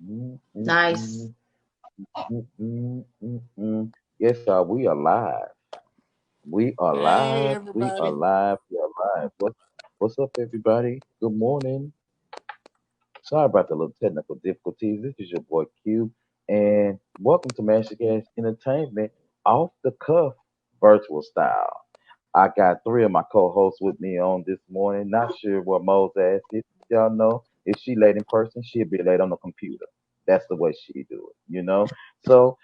Mm, mm, Nice. mm, Yes, y'all, we are live. We are Hey, live. We are everybody. live. We are live. What's up, everybody? Good morning. Sorry about the little technical difficulties. This is your boy Q, and welcome to Magic Ass Entertainment off the cuff virtual style. I got three of my co-hosts with me on this morning. Not sure what Mo's ass is. Y'all know if she late in person, she'll be late on the computer. That's the way she do it. So,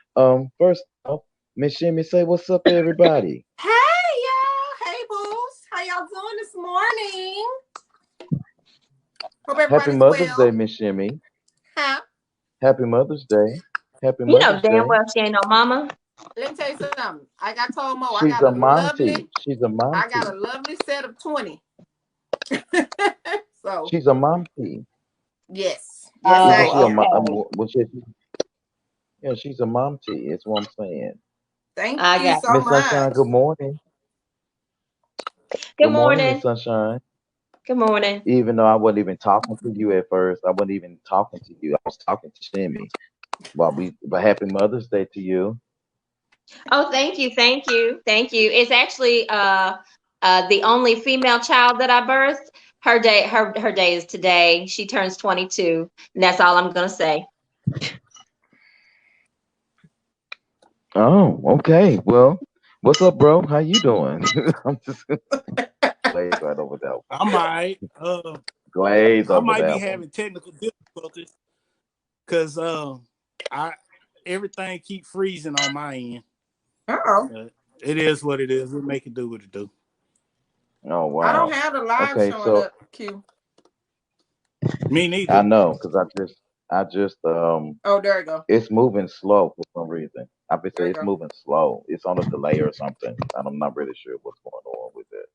first off, Miss Shimmy, say what's up to everybody. Hey y'all. Hey boos. How y'all doing this morning? Hope Happy everybody's Mother's Day, well. Miss Shimmy. Huh? Happy Mother's Day. Happy You know Mother's damn Day. well she ain't no mama. Let me tell you something. I got told Mo She's a momty. She's a I got a momty. lovely set of 20. So She's a momty. yes. Yes Isn't I she a am. mom? Okay. Yeah, she's a momty. That's what I'm saying. Thank I you got so Miss much. Sunshine, good morning. Good Good morning, Miss morning. Sunshine. Good morning. Even though I wasn't even talking to you at first, I wasn't even talking to you. I was talking to Shimmy. But happy Mother's Day to you. Oh, thank you, thank you, thank you. It's actually the only female child that I birthed. Her day is today. She turns 22, and that's all I'm gonna say. Oh, okay. Well, what's up, bro? How you doing? I'm just glaze right over that one. I might, Glaze I over might be that one. having technical difficulties because I everything keep freezing on my end. Uh-oh. Uh, it is what it is. We'll make it do what it do. Oh I don't wow. have the live Okay, showing so up, Q. Me I neither. know because I just Oh, there you go. it's moving slow for some reason. I would There say you it's go. moving slow. It's on a delay or something. I'm not really sure what's going on with it.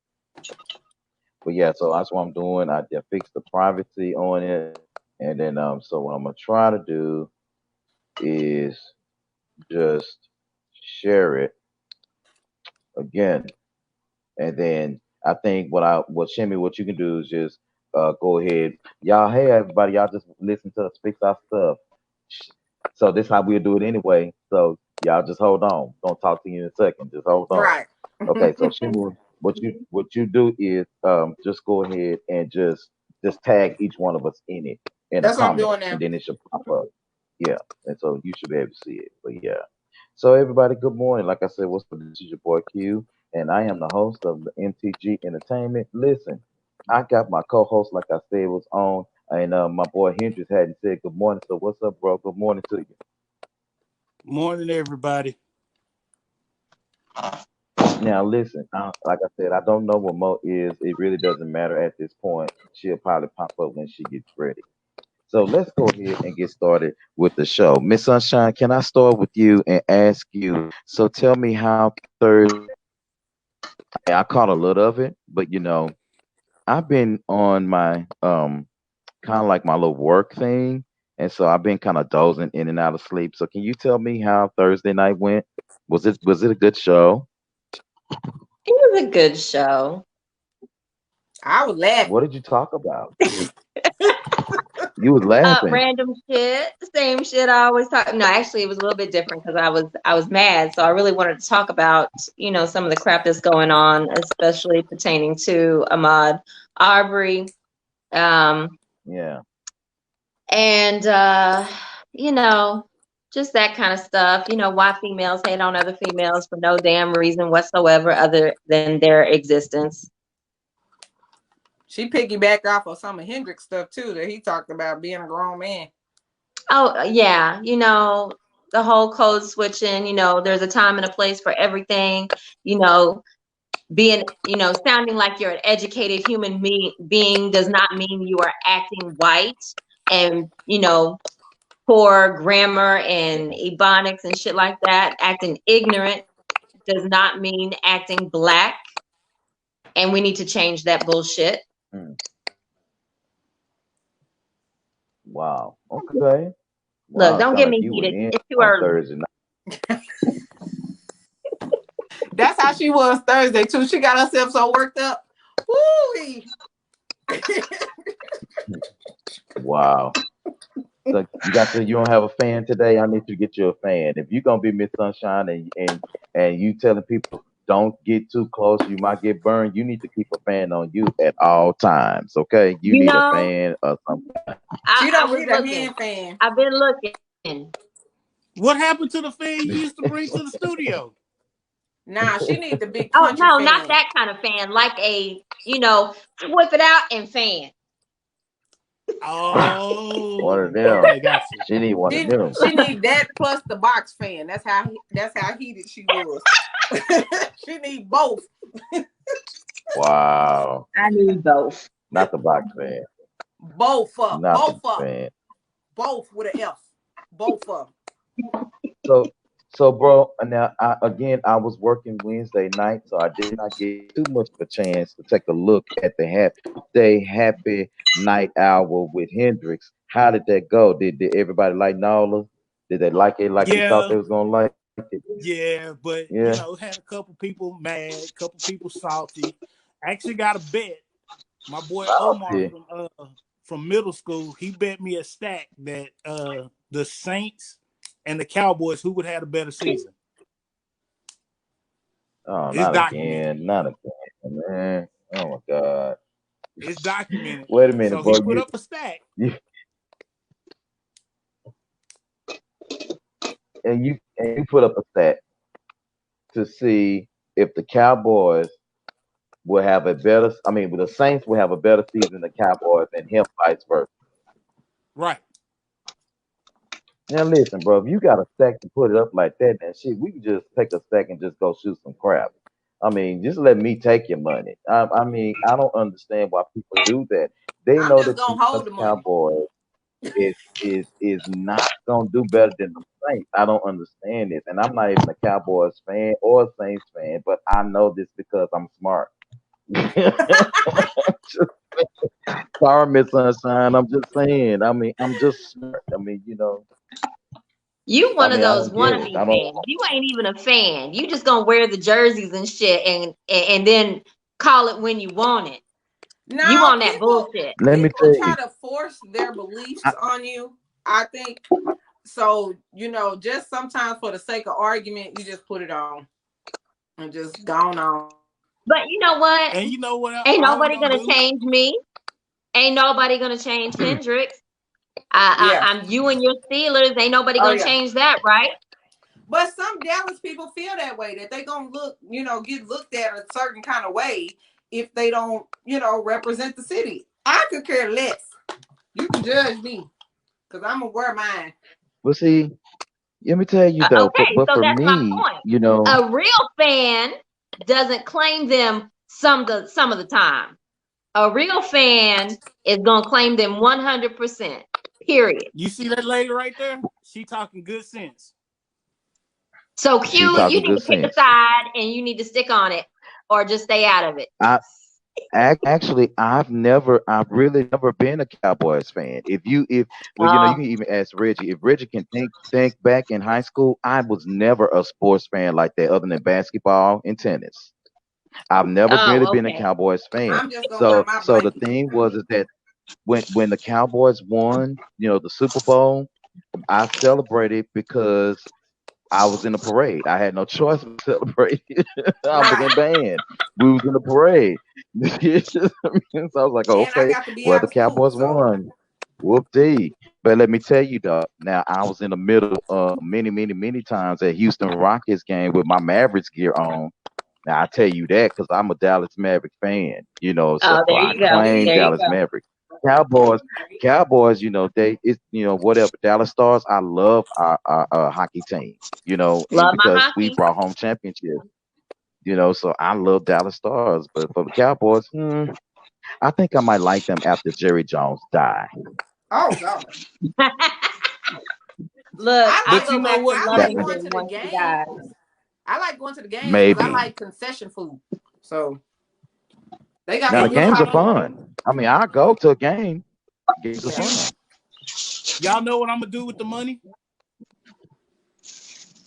But yeah, so that's what I'm doing. I fixed the privacy on it, and then so what I'm gonna try to do is just share it again, and then I think what Shimmy, what you can do is just go ahead, y'all. Hey everybody, y'all just listen to us fix our stuff. So this how we'll do it anyway. So y'all just hold on. Don't talk to you in a second. Just hold on. Right. Okay. So Shimon, what you do is just go ahead and just tag each one of us in it in a That's what I'm comment, doing and now. then it should pop up. Yeah. And so you should be able to see it. But yeah. So everybody, good morning. Like I said, what's up? This is your boy Q, and I am the host of the MTG Entertainment. Listen, I got my co-host, like I said, was on, and my boy Hendrix hadn't said good morning. So what's up, bro? Good morning to you. Morning, everybody. Now listen, like I said, I don't know what Mo is. It really doesn't matter at this point. She'll probably pop up when she gets ready. So let's go ahead and get started with the show. Miss Sunshine, can I start with you and ask you? So tell me how Thursday. I caught a little of it, but I've been on my kind of like my little work thing, and so I've been kind of dozing in and out of sleep. So can you tell me how Thursday night went? Was it a good show? It was a good show. I was laughing. What did you talk about? You was laughing. Random shit, same shit I always talk. No, actually, it was a little bit different because I was mad, so I really wanted to talk about some of the crap that's going on, especially pertaining to Ahmad Arbery. Um, Yeah. and you know just that kind of stuff, why females hate on other females for no damn reason whatsoever other than their existence. She piggybacked off of some of Hendrix stuff too that he talked about being a grown man. Oh yeah, the whole code switching, there's a time and a place for everything. you know Being, sounding like you're an educated human being does not mean you are acting white and poor grammar and ebonics and shit like that. Acting ignorant does not mean acting black, and we need to change that bullshit. Mm, wow. Okay. Wow. Look, It don't sounded get like me you were heated. in It's too on early. Thursday night. That's how she was Thursday too. She got herself so worked up. Woo! Wow. So you don't have a fan today. I need to get you a fan. If you're gonna be Miss Sunshine and you telling people don't get too close, you might get burned. You need to keep a fan on you at all times. Okay, you You need a know, fan or something. She I don't was need a looking. hand fan. I've been looking. What happened to the fan you used to bring to the studio? Nah, she need the big Oh country no, fan. not that kind of fan. Like a, whip it out and fan. Oh, One of them. okay, gotcha. She need one of them. She need that plus the box fan. That's how heated she was. She need both. Wow, I need both. not the box fan. Both up. Not Both the up. fan. Both with an F. Both of them. So, bro, now I was working Wednesday night, so I did not get too much of a chance to take a look at the Happy Night Hour with Hendrix. How did that go? Did everybody like Nala? Did they like it like you thought Yeah, they was gonna like it? yeah, but Yeah. had a couple people mad, a couple people salty. I actually got a bet. My boy Omar Yeah. from middle school, he bet me a stack that the Saints and the Cowboys, who would have a better season. Oh, It's not documented. again, not again, man. Oh my God. It's documented. Wait a minute, So bro. he put up a stack. You put up a stat to see if the Cowboys will have a better. I mean, the Saints will have a better season than the Cowboys, and him vice versa. Right. Now listen, bro. If you got a stack to put it up like that, then shit, we can just take a stack and just go shoot some crap. I mean, just let me take your money. I mean, I don't understand why people do that. They I'm know just that gonna the hold the money. Cowboys is not gonna do better than the Saints. I don't understand this, and I'm not even a Cowboys fan or a Saints fan, but I know this because I'm smart. Sorry, Miss Sunshine. I'm just saying. I mean, I'm just smart. I mean, You one I of mean, I those don't get it. wannabe I don't. fans. You ain't even a fan. You just gonna wear the jerseys and shit and then call it when you want it. No, You on that people bullshit. Let me tell try you. to force their beliefs I, on you. I think so. Just sometimes for the sake of argument, you just put it on and just gone on. But you know what? And you know what? Ain't all we nobody gonna do? change me. Ain't nobody gonna change Hendrix. Yeah. I'm you and your Steelers. Ain't nobody Oh, gonna yeah. change that, right? But some Dallas people feel that way, that they gonna get looked at a certain kind of way if they don't, represent the city. I could care less. You can judge me because I'm gonna wear mine. well, see, let me tell you though. Okay, But so for that's my me, point. A real fan doesn't claim them some of the time. A real fan is gonna claim them 100%. Period. You see that lady right there? She talking good sense. So she Q, you talking need to good pick a sense. side and you need to stick on it, or just stay out of it. Actually, I've really never been a Cowboys fan. If you can even ask Reggie. If Reggie can think back in high school, I was never a sports fan like that, other than basketball and tennis. I've never really been a Okay. Cowboys fan. I'm just gonna wear my So the blanket. thing was is that when the Cowboys won, the Super Bowl, I celebrated because I was in the parade. I had no choice but to celebrate. I was in band. We was in the parade. So I was like, And I okay, got to be well, out the of school, Cowboys so won. Whoop-dee. But let me tell you, dog, now I was in the middle many, many, many times at Houston Rockets game with my Mavericks gear on. Now I tell you that because I'm a Dallas Maverick fan, so There I you go. claim There you Dallas go. Maverick. Cowboys, whatever. Dallas Stars, I love our hockey team, Love my because we hockey. brought home championships, so I love Dallas Stars. But for the Cowboys, I think I might like them after Jerry Jones die. oh god. Look, I I like But go you know back to what, I That like Queen? going Lovington to the once he died. games. I like going to the games because I maybe. like concession food. So they got Now the And some you good know games are what? fun. I mean, I go to a game. Games are Yeah. fun. Y'all know what I'm gonna do with the money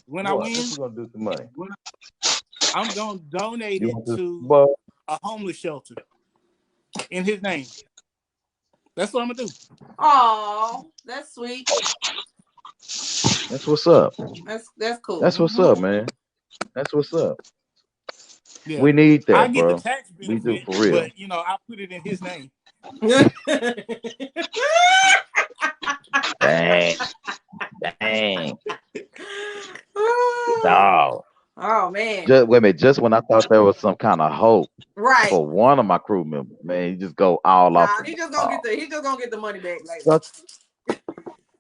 when I What? win? What you gonna do with the money? I'm gonna donate You it want to? to Well, a homeless shelter in his name. That's what I'm gonna do. Oh, that's sweet. That's what's up. That's cool. That's what's up, man. That's what's up. Yeah. We need I that, get the bro. tax We do benefit, for real. but you know, I put it in his name. Dang. Dang. Dog. Oh man. Just wait a minute. Just when I thought there was some kind of hope Right. for one of my crew members, man, you just go all Nah, off. he just gonna get the money back later. That's-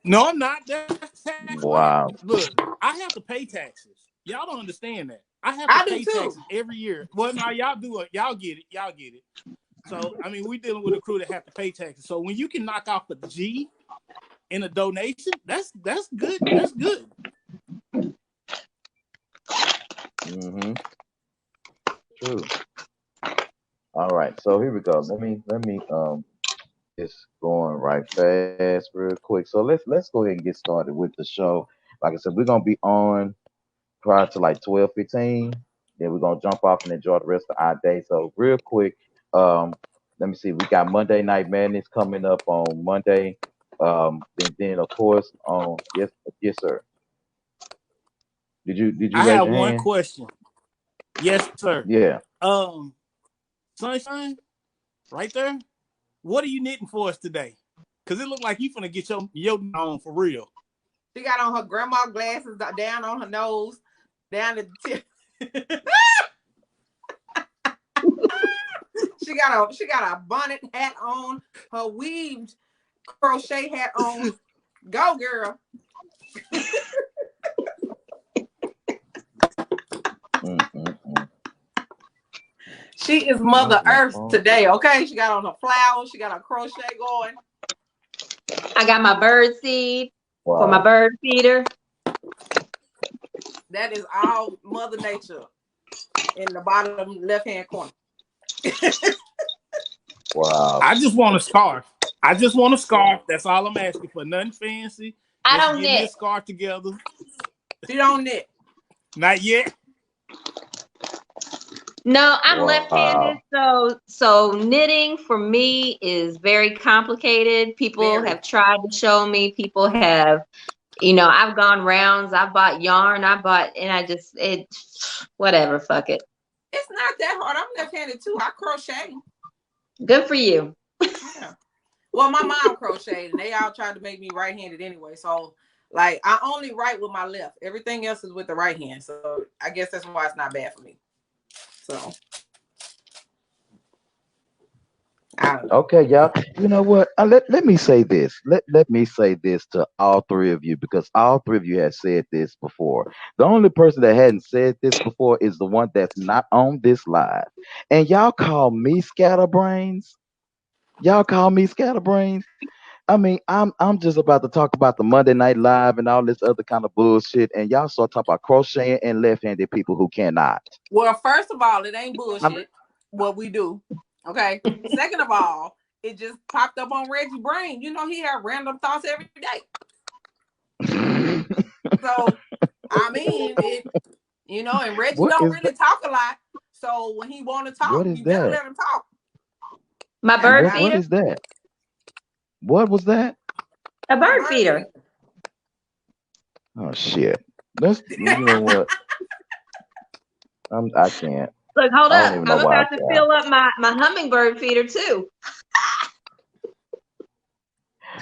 No, I'm not. That's tax Wow. free. Look, I have to pay taxes. Y'all don't understand that. I have I to do pay too. taxes every year. Well, now y'all do it. Y'all get it. Y'all get it. So I mean, we're dealing with a crew that have to pay taxes. So when you can knock off a G in a donation, that's good. That's good. Mm-hmm. True. All right. So here we go. Let me just going right fast, real quick. So let's go ahead and get started with the show. Like I said, we're gonna be on prior to like 12:15. Then we're gonna jump off and enjoy the rest of our day. So real quick, let me see. We got Monday Night Madness coming up on Monday. Then of course on yes sir. Did you I raise have your one hand? question. Yes, sir. Yeah. Sunshine, right there. What are you knitting for us today? Cause it looked like you finna get your on for real. She got on her grandma glasses down on her nose, down at the tip. She got a bonnet hat on, her weaved crochet hat on. Go girl. She is Mother Earth today, okay? She got on her flowers, she got her crochet going. I got my bird seed Wow. for my bird feeder. That is all Mother Nature in the bottom left-hand corner. Wow. I just want a scarf. That's all I'm asking for. Nothing fancy. I Just don't get me a knit. scarf together. She don't knit. Not yet. No, I'm Wow. left-handed, so knitting for me is very complicated. People Very. have tried to show me. People have, I've gone rounds. I bought yarn. Whatever. Fuck it. It's not that hard. I'm left-handed too. I crochet. Good for you. Yeah. Well, my mom crocheted, and they all tried to make me right-handed anyway. So, like, I only write with my left. Everything else is with the right hand. So, I guess that's why it's not bad for me. So, I don't know. Okay, y'all. You know what? Let me say this. Let me say this to all three of you because all three of you have said this before. The only person that hadn't said this before is the one that's not on this live. And y'all call me scatterbrains. Y'all call me scatterbrains. I mean, I'm just about to talk about the Monday Night Live and all this other kind of bullshit, and y'all start talking about crocheting and left-handed people who cannot. Well, first of all, it ain't bullshit what we do. Okay. Second of all, it just popped up on Reggie Brain. You know, he had random thoughts every day. So, I mean, and Reggie What don't is really talk a lot. So when he want to talk, What is you better that? let him talk. My bird What feeder. is that? What was that? A bird feeder. Oh shit! You know what? I can't. Look, hold I up. don't even I'm know why about to fill up my hummingbird feeder too.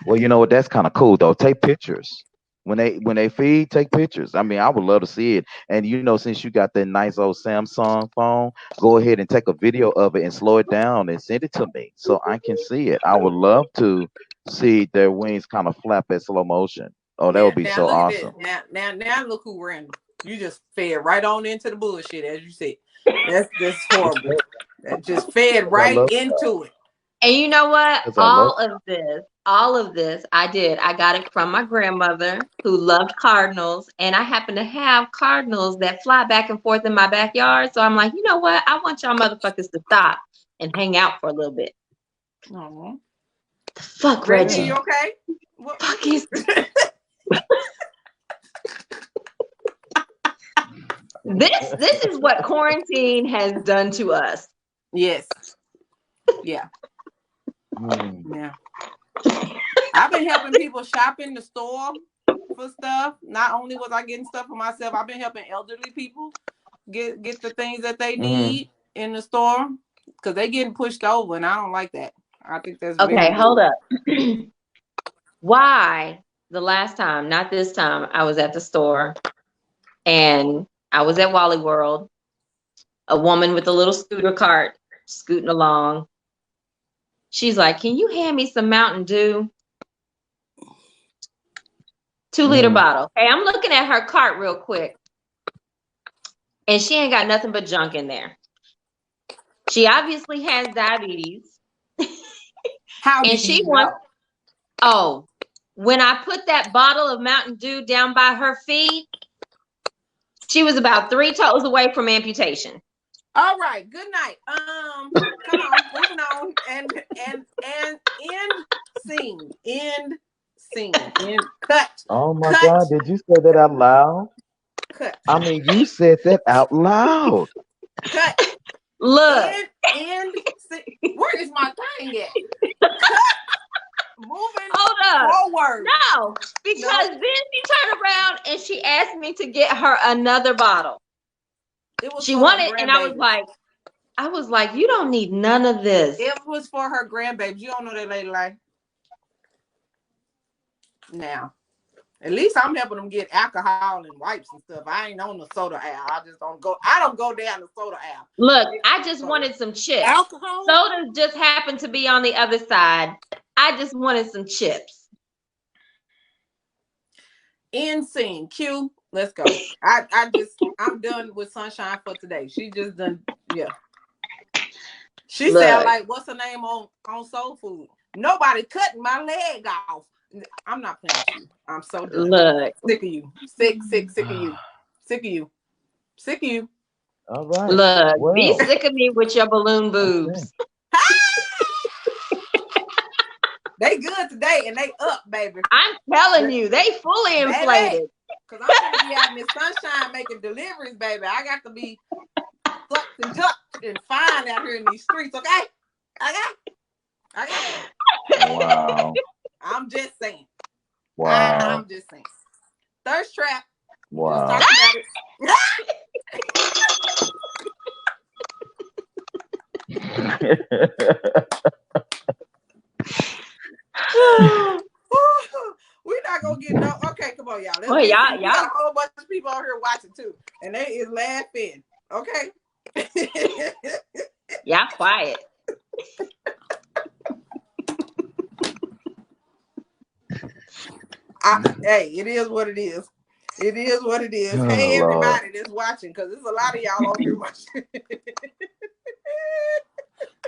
Well, you know what? That's kind of cool though. Take pictures when they feed. Take pictures. I mean, I would love to see it. And since you got that nice old Samsung phone, go ahead and take a video of it and slow it down and send it to me so I can see it. I would love to see their wings kind of flap in slow motion. Oh, that would be so awesome. Now look who random. You just fed right on into the bullshit, as you said. That's horrible. That just fed right into it. And you know what? All of this, I got it from my grandmother who loved cardinals. And I happen to have cardinals that fly back and forth in my backyard. So I'm like, you know what? I want y'all motherfuckers to stop and hang out for a little bit. Oh. The fuck, Reggie? You okay? What fuck is This is what quarantine has done to us. Yes. Yeah. Yeah. I've been helping people shop in the store for stuff. Not only was I getting stuff for myself, I've been helping elderly people get the things that they need in the store because they getting pushed over, and I don't like that. I think that's Okay, very hold rude. up. Why the last time, not this time, I was at the store and I was at Wally World, a woman with a little scooter cart scooting along. She's like, "Can you hand me some Mountain Dew? 2-liter bottle." Hey, I'm looking at her cart real quick. And she ain't got nothing but junk in there. She obviously has diabetes. How And do she you wants, know? when I put that bottle of Mountain Dew down by her feet, she was about 3 toes away from amputation. All right, good night. Come on, moving on. And end scene. Cut. Oh my Cut. God, did you say that out loud? Cut. I mean, you said that out loud. Cut. Look. End scene. Where is my thing at? Cut. Moving forward. No, because then she turned around and she asked me to get her another bottle. She wanted, and I was like, you don't need none of this. It was for her grandbabies. You don't know that lady like. Now, at least I'm helping them get alcohol and wipes and stuff. I ain't on the soda aisle. I don't go down the soda aisle. Look, I just wanted some chips. Alcohol? Sodas just happened to be on the other side. I just wanted some chips. End scene. Q. Let's go. I'm done with Sunshine for today. She just done, yeah. She said, like, what's her name on Soul Food? Nobody cutting my leg off. I'm not playing with you. I'm so done. Look. Sick of you. Sick of you. Sick of you. Sick of you. All right. Look, be sick of me with your balloon boobs. They good today and they up, baby. I'm telling you, they fully inflated. Because I'm gonna be out in the sunshine making deliveries, baby. I got to be sucked and jucked and fine out here in these streets, okay? Okay. Wow. I'm just saying. Wow. I'm just saying. Thirst trap. Wow. Just talk about it. We're not gonna get no. Okay, come on, y'all. We got a whole bunch of people out here watching too, and they is laughing. Okay. Y'all quiet. Hey, it is what it is. It is what it is. Hey, everybody that's watching, because there's a lot of y'all over here watching.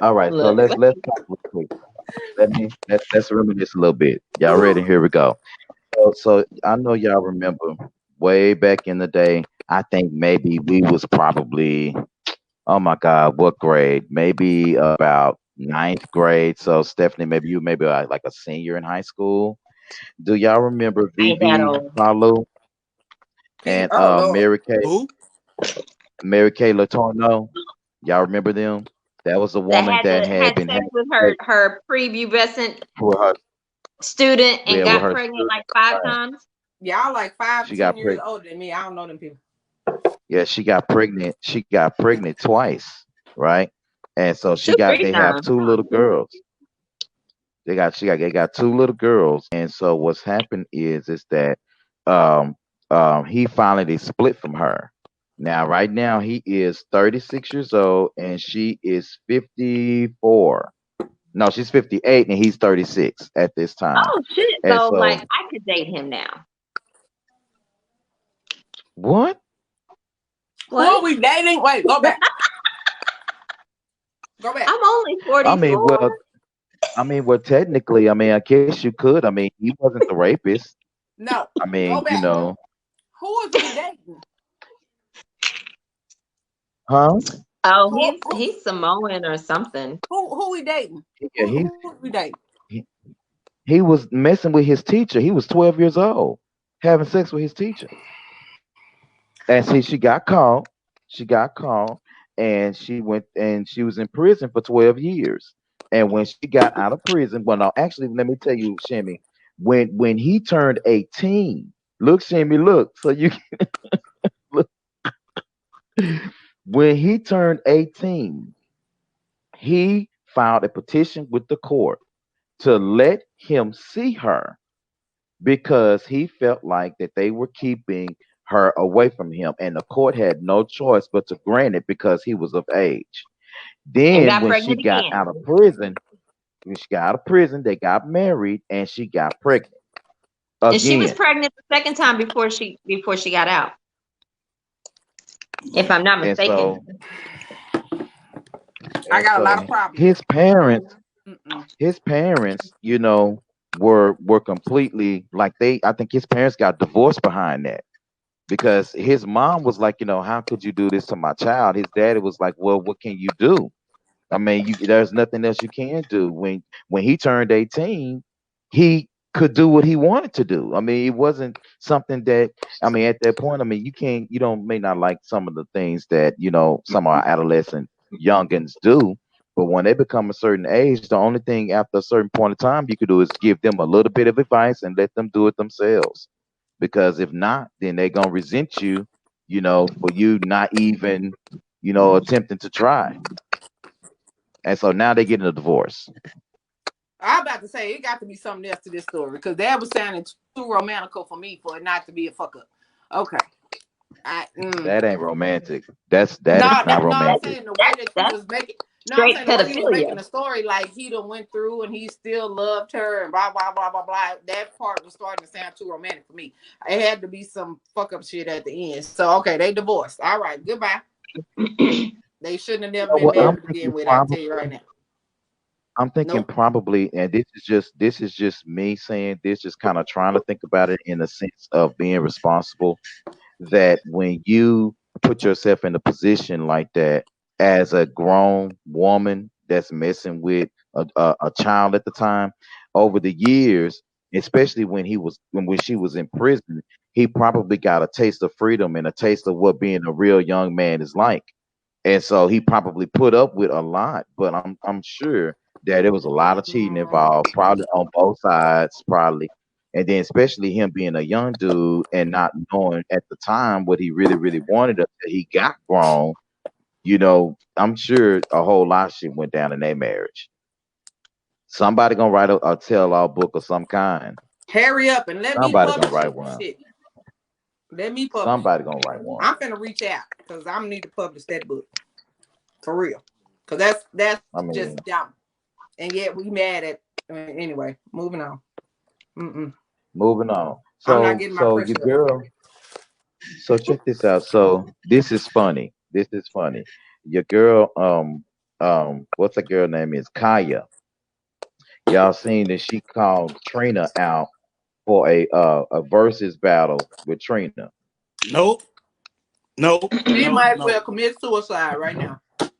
All right, so let's talk real quick. Let's reminisce a little bit. Y'all ready? Here we go. So I know y'all remember way back in the day. I think maybe we was probably, oh my God, what grade? Maybe about 9th grade. So Stephanie, maybe you like a senior in high school. Do y'all remember Vivi Palu and Mary Kay? Who? Mary Kay Letourneau. Y'all remember them? That was a woman that had been sex with her prepubescent student and got pregnant like 5 times. Y'all like 5 to 10 years older than me. I don't know them people. Yeah, she got pregnant. She got pregnant twice, right? And so they have 2 little girls. They got 2 little girls. And so what's happened is that he finally split from her. Now, right now, he is 36 years old and she is 54. No, she's 58 and he's 36 at this time. Oh, shit. So, like, I could date him now. What? Who are we dating? Wait, go back. Go back. I'm only 44. Well, technically, I guess you could. He wasn't the rapist. No. You know. Who is he dating? Huh? Oh, he's Samoan or something. Who we dating? Yeah, who we dating? He was messing with his teacher. He was 12 years old, having sex with his teacher. And see, she got caught. And she went and she was in prison for 12 years. And when she got out of prison, well, no, actually, let me tell you, Shimmy, when he turned 18, look, Shimmy, look, so you look, when he turned 18, he filed a petition with the court to let him see her because he felt like that they were keeping her away from him, and the court had no choice but to grant it because he was of age. And Then got pregnant again. when she got out of prison, they got married and she got pregnant And she was again. pregnant the second time before she got out, if I'm not And mistaken. so, I and got a lot of so problems. his parents, you know, were completely like I think his parents got divorced behind that because his mom was like, you know, how could you do this to my child? His daddy was like, well, what can you do? I mean, there's nothing else you can do. When he turned 18, he could do what he wanted to do. I mean, it wasn't something that I mean, at that point, I mean, you don't may not like some of the things that, you know, some of our adolescent youngins do, but when they become a certain age, the only thing after a certain point of time you could do is give them a little bit of advice and let them do it themselves. Because if not, then they're gonna resent you, you know, for you not even, you know, attempting to try. And so now they're getting a divorce. I'm about to say it got to be something else to this story because that was sounding too romantical for me for it not to be a fuck up. Okay. That ain't romantic. That is No, not no, I'm romantic. saying the way that you That's was making. No, I'm straight saying the way you was making pedophilia. the story, like he done went through and he still loved her and blah blah blah blah blah. That part was starting to sound too romantic for me. It had to be some fuck up shit at the end. So okay, they divorced. All right, goodbye. They shouldn't have You never know been what? married to begin with. I tell you right now. I'm thinking Nope. probably, and this is just me saying this, just kind of trying to think about it in the sense of being responsible. That when you put yourself in a position like that as a grown woman that's messing with a child at the time, over the years, especially when she was in prison, he probably got a taste of freedom and a taste of what being a real young man is like. And so he probably put up with a lot, but I'm sure that there was a lot of cheating involved, probably on both sides, probably. And then especially him being a young dude and not knowing at the time what he really, really wanted until he got grown, you know, I'm sure a whole lot of shit went down in their marriage. Somebody gonna write a tell-all book of some kind. Hurry up and let me Somebody gonna publish write it. one. Shit. Let me publish it. Somebody gonna write one. I'm finna reach out because I'm need to publish that book for real. Cause that's I just mean, dumb. And yet we mad at anyway. Moving on. moving on. I'm not So getting my so your pressure up. girl. So check this out. So this is funny. This is funny. Your girl, what's the girl name is Kaya. Y'all seen that she called Trina out for a versus battle with Trina. Nope. Nope. She Nope. might as well Nope. commit suicide right now.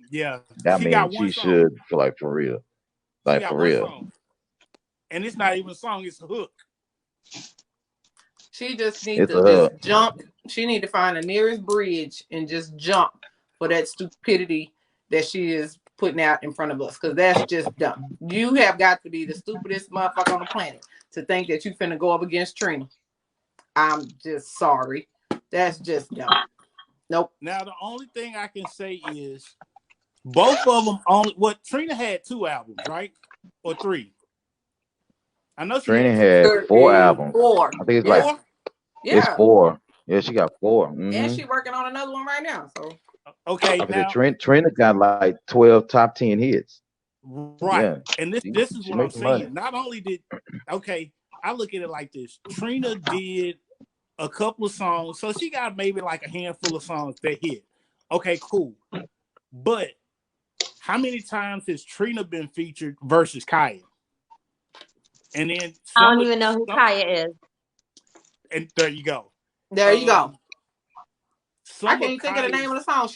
Yeah. I She got mean, one she song. should for like for real, She like got for one real. song. And it's not even a song, it's a hook. She just need It's to a just hub. jump. She need to find the nearest bridge and just jump for that stupidity that she is putting out in front of us. Because that's just dumb. You have got to be the stupidest motherfucker on the planet to think that you finna go up against Trina. I'm just sorry. That's just dumb. Nope. Now the only thing I can say is both of them only Trina had 2 albums, right? Or 3. I know she Trina had 2 had songs. There 4 albums. is 4. I think it's like Yeah. 4? it's Yeah. 4. Yeah, she got 4. And she working on another one right now. So Okay, Like I said, now Trina got like 12 top 10 hits. right. Yeah, And she, this is she what I'm making money. saying. Not only did I look at it like this. Trina did a couple of songs, so she got maybe like a handful of songs that hit. Okay, cool. But how many times has Trina been featured versus Kaya? And then I don't even know who Kaya is. and there you go. there you go. I Some of can't think of the name of the song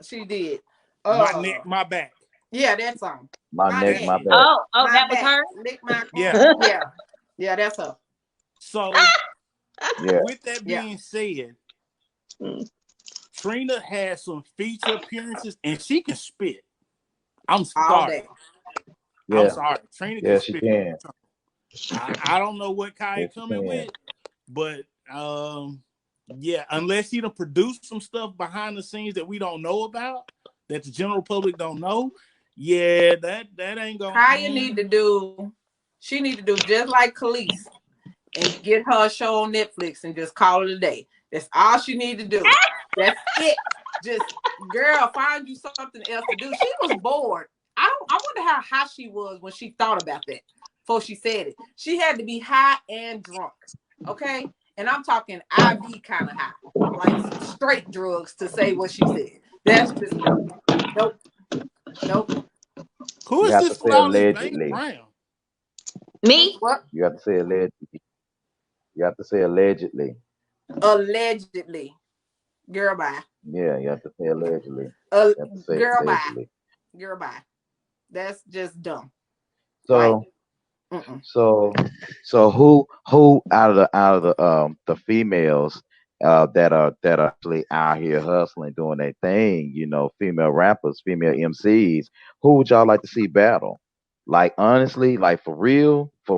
she did. My Neck, My Back. Yeah, that song. My My neck, neck. my back. Oh, My that was back. her? Lick my Yeah. Yeah. Yeah, that's her. So Yeah, with that being said, Trina has some feature appearances and she can spit. I'm All sorry. day. I'm yeah, sorry. Trina can yeah. She spit. can. I don't know what Kaya Yes, you coming can. with, but yeah, unless he done produced some stuff behind the scenes that we don't know about, that the general public don't know, yeah, that ain't gonna. Kaya need to do. She need to do just like Khalees and get her a show on Netflix and just call it a day. That's all she need to do. That's it. Just girl, find you something else to do. She was bored. I wonder how high she was when she thought about that before she said it. She had to be high and drunk. Okay? And I'm talking IV kind of high. Like straight drugs to say what she said. That's just nope. Who You is have this to say flawless Vegas allegedly. Brown? Me? What? You have to say allegedly. You have to say allegedly. Allegedly. Girl, bye. Yeah, you have to say allegedly. You have to say Girl, bye. allegedly. Girl, bye. That's just dumb. So Like, mm-mm. so who out of the females that are actually out here hustling doing their thing, you know, female rappers, female MCs, who would y'all like to see battle? Like honestly, like for real, I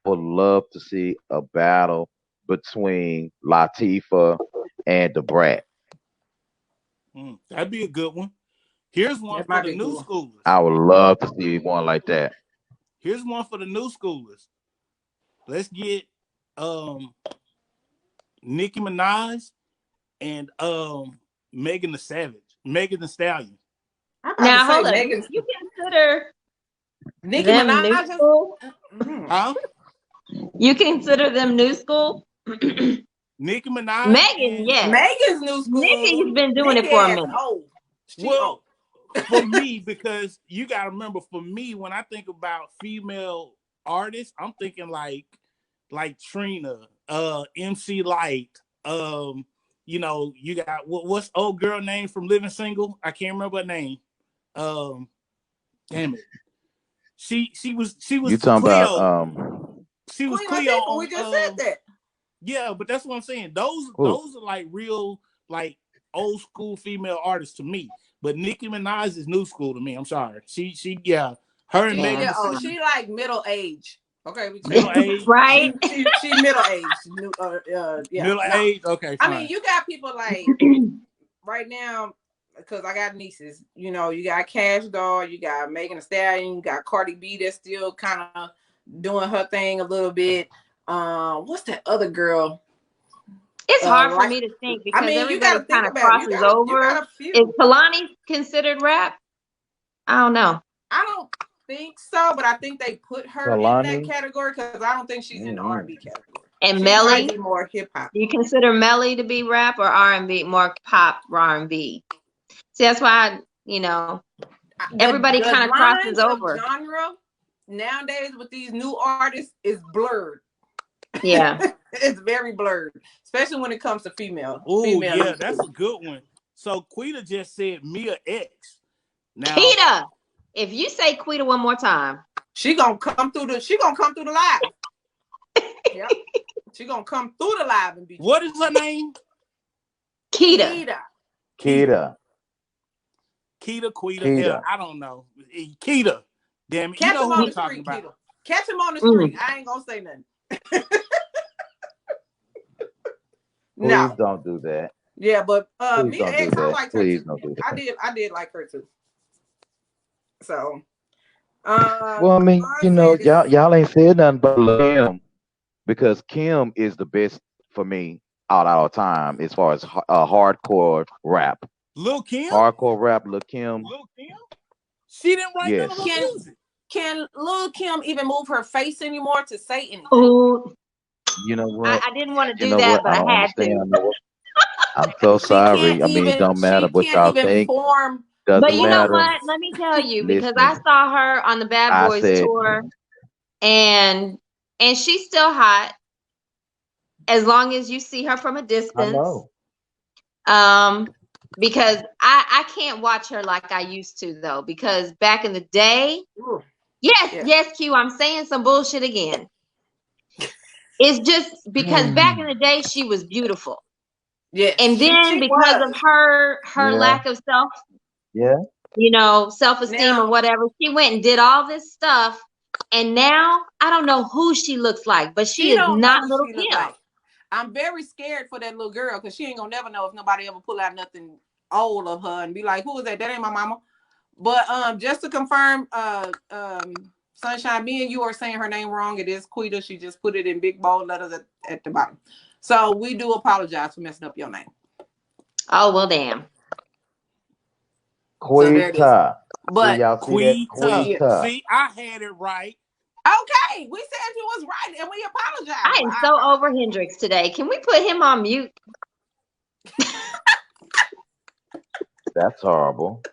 would love to see a battle between Latifah and the Brat. That'd be a good one. Here's one That for might the be new cool. schoolers. I would love to see one like that. Here's one for the new schoolers. Let's get Nicki Minaj and Megan Thee Stallion. I'm about Now to say hold on. Megan, You consider Nicki them new Minaj. school? Huh? You consider them new school? Nicki Minaj. Megan, And, yes. Megan's new school. Nicki's been doing Nicki it for a ass minute. old. She well, old. for me, because you gotta remember, for me, when I think about female artists, I'm thinking like Trina, MC Light, you know, you got what's old girl name from Living Single? I can't remember her name. Damn it. She was You talking Cleo. about She was Queen Cleo Latifah, on we just said that. yeah, but that's what I'm saying. Those are like real like old school female artists to me. But Nicki Minaj is new school to me. I'm sorry. She yeah. Her and Megan. Yeah, oh, she like middle age. Okay, we Middle age. Right? She middle age. Yeah. Middle No. age. Okay, I fine. mean, you got people like right now, because I got nieces. You know, you got Cash Doll, you got Megan Thee Stallion, you got Cardi B that's still kind of doing her thing a little bit. What's that other girl? It's hard for like- me to think because I mean, you everybody gotta think kind of about it. crosses You got over. a few. Is Kalani considered rap? I don't know. I don't think so, but I think they put her in Kalani? that category because I don't think she's in the R&B category. And She Melly? might be more hip hop. Do you consider Melly to be rap or R&B, more pop R&B? See, that's why, you know, everybody kind of crosses over. Genre nowadays with these new artists is blurred. Yeah. It's very blurred, especially when it comes to female. Oh female yeah, that's a good one. So Quita just said Mia X. Now Quita. If you say Quita one more time, she gonna come through the live. Yep. She gonna come through the live and be. what is her name? Quita. Kita? Quita. Yeah, I don't know. Quita. Damn it. Catch You know him who on I'm the talking street, about. Keita. Catch him on the street. I ain't gonna say nothing. Please No. don't do that. Yeah, but Please Mia don't do X, I that. liked her Please too. don't do that. I did like her too. So Well, I mean, you know, y'all ain't said nothing about Kim, because Kim is the best for me out of time as far as hardcore rap. Lil Kim? Hardcore rap, Lil Kim. She didn't write Yes. none of her music. Can Lil Kim even move her face anymore to say anything? Ooh, You know what? I didn't want to You do know that, what? but I don't I had understand. to. I'm so She sorry. can't I mean, it don't matter what y'all think. form. Doesn't But you know matter. what? Let me tell you, because Listen. I saw her on the Bad I Boys said- tour, and she's still hot as long as you see her from a I distance. know. Because I can't watch her like I used to though, because back in the day, Ooh. yes, Yeah. yes, Q, I'm saying some bullshit again. It's just because back in the day she was beautiful. Yeah. And then she because was. of her Yeah. lack of Yeah. self-esteem Now- or whatever, she went and did all this stuff And now I don't know who she looks like, but she is don't not know Little who she look Kim. like. I'm very scared for that little girl because she ain't gonna never know if nobody ever pull out nothing old of her and be like, who is that? That ain't my mama. But just to confirm, Sunshine, me and you are saying her name wrong. It is Quita. She just put it in big bold letters at the bottom. So we do apologize for messing up your name. Oh, well, damn. So there it is. Quita. But See, y'all see that? Quita. See, I had it right. okay, we said you was right and we apologize. I am so over Hendrix today. Can we put him on mute? That's horrible.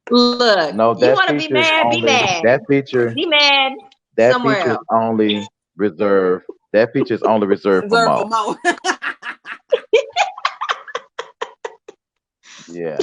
Look, No, you that want to be feature is mad? Be only mad. that feature. Be mad That somewhere feature is else. only reserved. That feature is only reserved for Reserved for Mo. Mo. Yeah.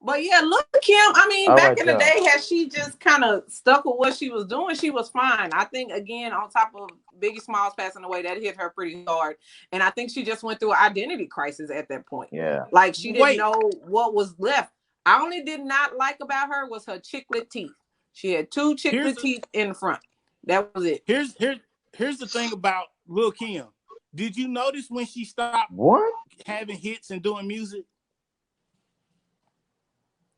But yeah, look, Kim. I mean, All back right, in the y'all. day, had she just kind of stuck with what she was doing, she was fine. I think again, on top of Biggie Smalls passing away, that hit her pretty hard, and I think she just went through an identity crisis at that point. Yeah. Like she didn't know what was left. I only did not like about her was her chiclet teeth. She had two chiclet teeth in the front. That was it. Here's the thing about Lil' Kim. Did you notice when she stopped having hits and doing music?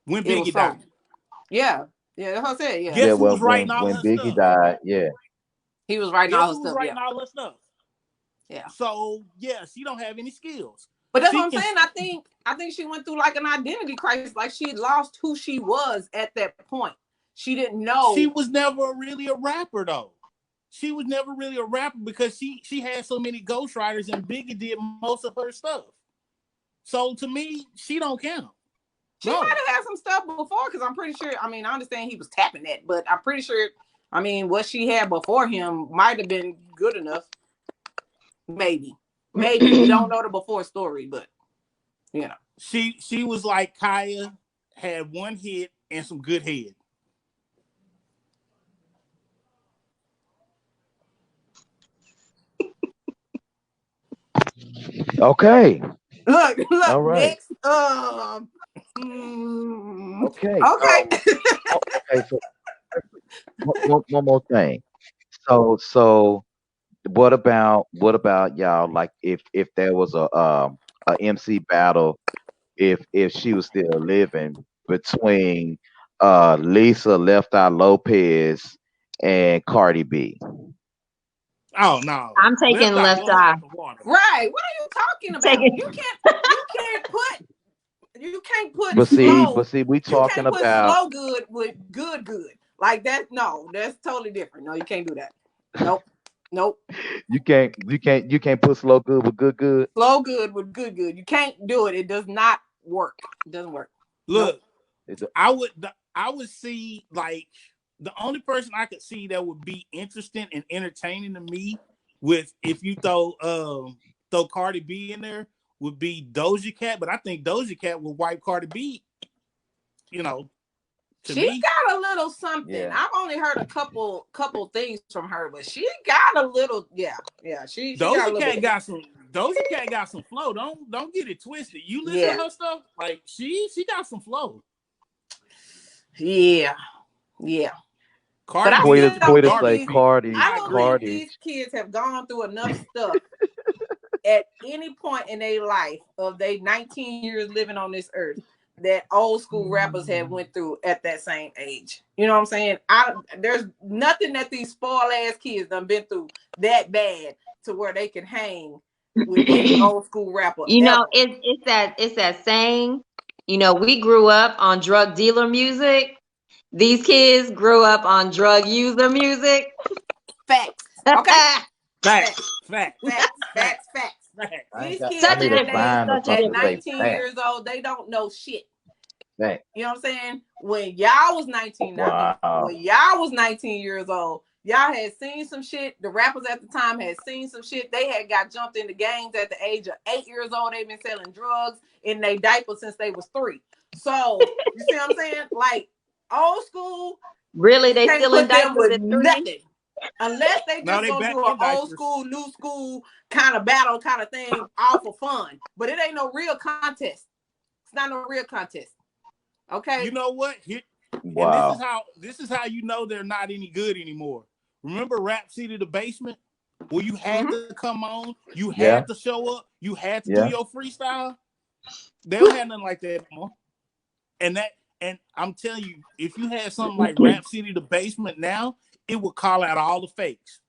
When Biggie died. Yeah, that's what I said. Yeah. Guess who was writing all her Biggie stuff? died, yeah. He was writing all her stuff. Writing all her stuff. Yeah. So yeah, she don't have any skills. But that's what I'm saying. I think she went through like an identity crisis. Like she lost who she was at that point. She didn't know. She was never really a rapper though. She was never really a rapper because she had so many ghostwriters and Biggie did most of her stuff. So to me, she don't count. She might have had some stuff before because I'm pretty sure. I mean, I understand he was tapping that, but I'm pretty sure. I mean, what she had before him might have been good enough. Maybe we don't know the before story, but you know, she was like Kaya, had one hit and some good head. Okay. Look. All right. Next, Okay. Okay. Okay. So one more thing. So what about y'all? Like if there was a MC battle, if she was still living, between Lisa Left Eye Lopez and Cardi B. Oh no! I'm taking Left Eye. Right? What are you talking about? You can't put. But slow, see, we talking about slow good with good. Like that? No, that's totally different. No, you can't do that. Nope. You can't put slow good with good. Slow good with good. You can't do it. It does not work. It doesn't work. Look, I would see like the only person I could see that would be interesting and entertaining to me with if you throw Cardi B in there would be Doja Cat, but I think Doja Cat will wipe Cardi B. You know, she got a little something. Yeah. I've only heard a couple things from her, but she got a little. Yeah. She Doja Cat got some flow. Don't get it twisted. You listen to her stuff, like she got some flow. Yeah. Cardi. I don't think these kids have gone through enough stuff at any point in their life of they 19 years living on this earth that old school rappers have went through at that same age. You know what I'm saying? There's nothing that these spoiled ass kids done been through that bad to where they can hang with any old school rapper. You know, it's that saying, you know, we grew up on drug dealer music. These kids grew up on drug user music. Facts. Okay. Facts. These kids at 19 years old, they don't know shit. Right. You know what I'm saying? When y'all was 19, when y'all was 19 years old, y'all had seen some shit. The rappers at the time had seen some shit. They had got jumped into gangs at the age of 8 years old. They've been selling drugs in their diapers since they was 3. So you see what I'm saying? Like old school. Really, they still in diapers at 3? Unless they just go through an old school, new school kind of battle kind of thing, all for fun. But it ain't no real contest. It's not no real contest. Okay. You know what? Wow. And this is how you know they're not any good anymore. Remember Rap City, the basement, where you had to come on, you Yeah. had to show up, you had to do Yeah. your freestyle. They don't have nothing like that anymore. And I'm telling you, if you had something like Rap City, the basement now, it would call out all the fakes.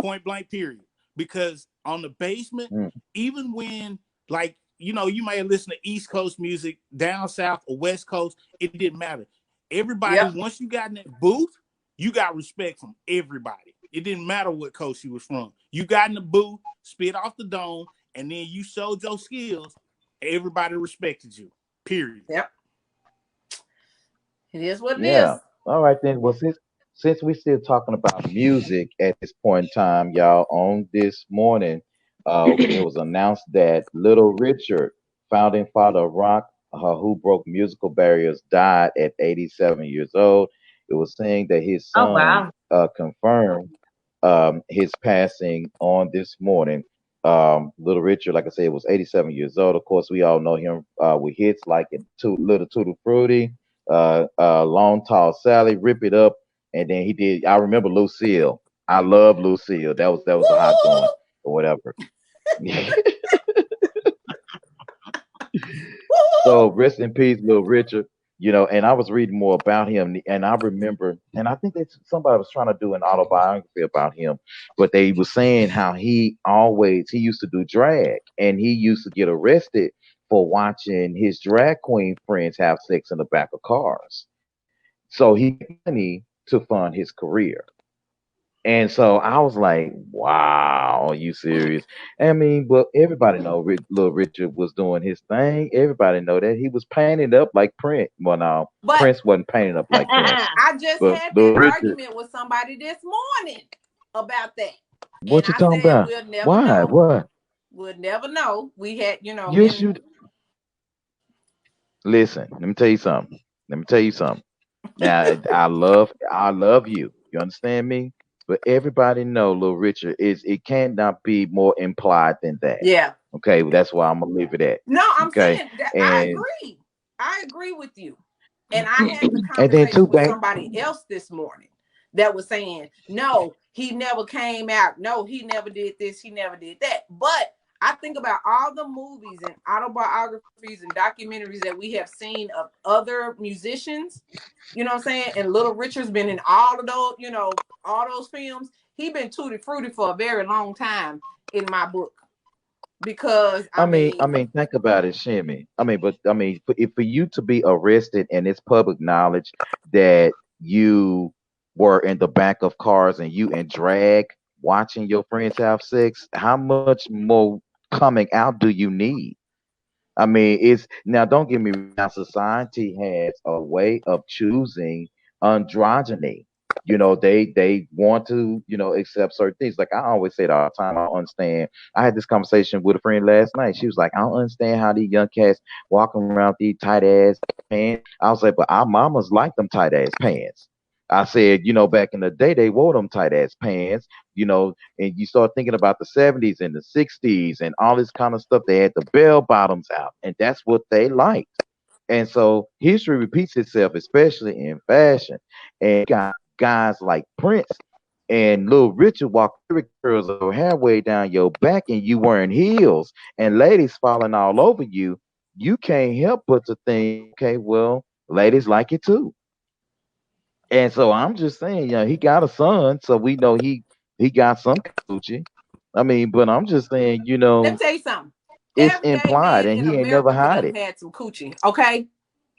Point blank, period. Because on the basement, even when, like, you know, you may listen to East Coast music, down south or West Coast, it didn't matter. Everybody, once you got in that booth, you got respect from everybody. It didn't matter what coast you was from. You got in the booth, spit off the dome, and then you showed your skills. Everybody respected you. Period. Yep. It is what it Yeah. is. All right then. Well, since we're still talking about music at this point in time, y'all, on this morning, it was announced that Little Richard, founding father of rock, who broke musical barriers, died at 87 years old. It was saying that his Oh son wow. confirmed his passing on this morning. Little Richard, like I said, was 87 years old. Of course, we all know him with hits like Little Tutti Frutti, Long Tall Sally, Rip It Up, and then he did. I remember Lucille. I love Lucille. That was a hot joint or whatever. So rest in peace, Little Richard. You know, and I was reading more about him, and I remember, and I think that somebody was trying to do an autobiography about him, but they were saying how he used to do drag, and he used to get arrested for watching his drag queen friends have sex in the back of cars. So he had money to fund his career. And so I was like, wow, are you serious? I mean, but everybody know Little Richard was doing his thing. Everybody know that he was painted up like Prince. Well, no, But Prince wasn't painted up like Prince. I just But had Little that Richard, argument with somebody this morning about that. And what you I talking said, about? we'll never Why? know. What? We'll never know. We had, You should listen. Let me tell you something. Let me tell you something. Now, I love you. You understand me? But everybody know Little Richard is. It cannot be more implied than that. yeah. Okay, well, that's why I'm gonna leave it at. No, I'm Okay, saying that I and agree. I agree with you. And I had the and then conversation too with back. somebody else this morning that was saying, no, he never came out. No, he never did this. He never did that. But I think about all the movies and autobiographies and documentaries that we have seen of other musicians, you know what I'm saying? And Little Richard's been in all of those, all those films. He been tutti frutti for a very long time in my book. Because I mean, think about it, Shimmy. For you to be arrested and it's public knowledge that you were in the back of cars and you in drag watching your friends have sex, how much more coming out do you need? I mean, it's now. Don't get me wrong. Society has a way of choosing androgyny. You know, they want to accept certain things. Like I always say it all the time. I don't understand. I had this conversation with a friend last night. She was like, I don't understand how these young cats walking around with these tight ass pants. I was like, but our mamas like them tight ass pants. I said, back in the day, they wore them tight ass pants, and you start thinking about the 70s and the 60s and all this kind of stuff. They had the bell bottoms out, and that's what they liked. And so history repeats itself, especially in fashion. And you got guys like Prince and Little Richard walk every girls over halfway down your back, and you wearing heels, and ladies falling all over you. You can't help but to think, okay, well, ladies like it too. And so I'm just saying, he got a son, so we know he got some coochie. I mean, but I'm just saying, let me tell you something. it's Every gay implied, man and in he ain't never America hide done it. had some coochie, okay?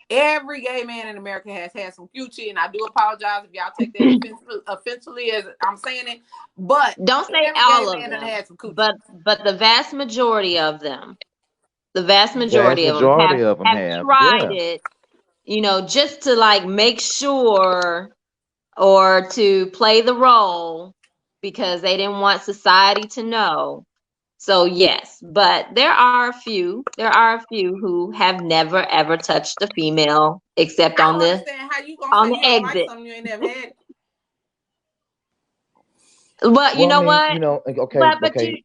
Every gay man in America has had some coochie, and I do apologize if y'all take that offensively as I'm saying it, but Don't say every gay all of man done them, had some coochie. but the vast majority of them, the vast Vast majority of them majority of them have have, tried yeah. it, just to like make sure or to play the role because they didn't want society to know. So yes, but there are a few who have never ever touched a female except I on don't the understand how you gonna say you don't like exit. something you ain't never had. But you Well, I know mean, what? okay, But okay.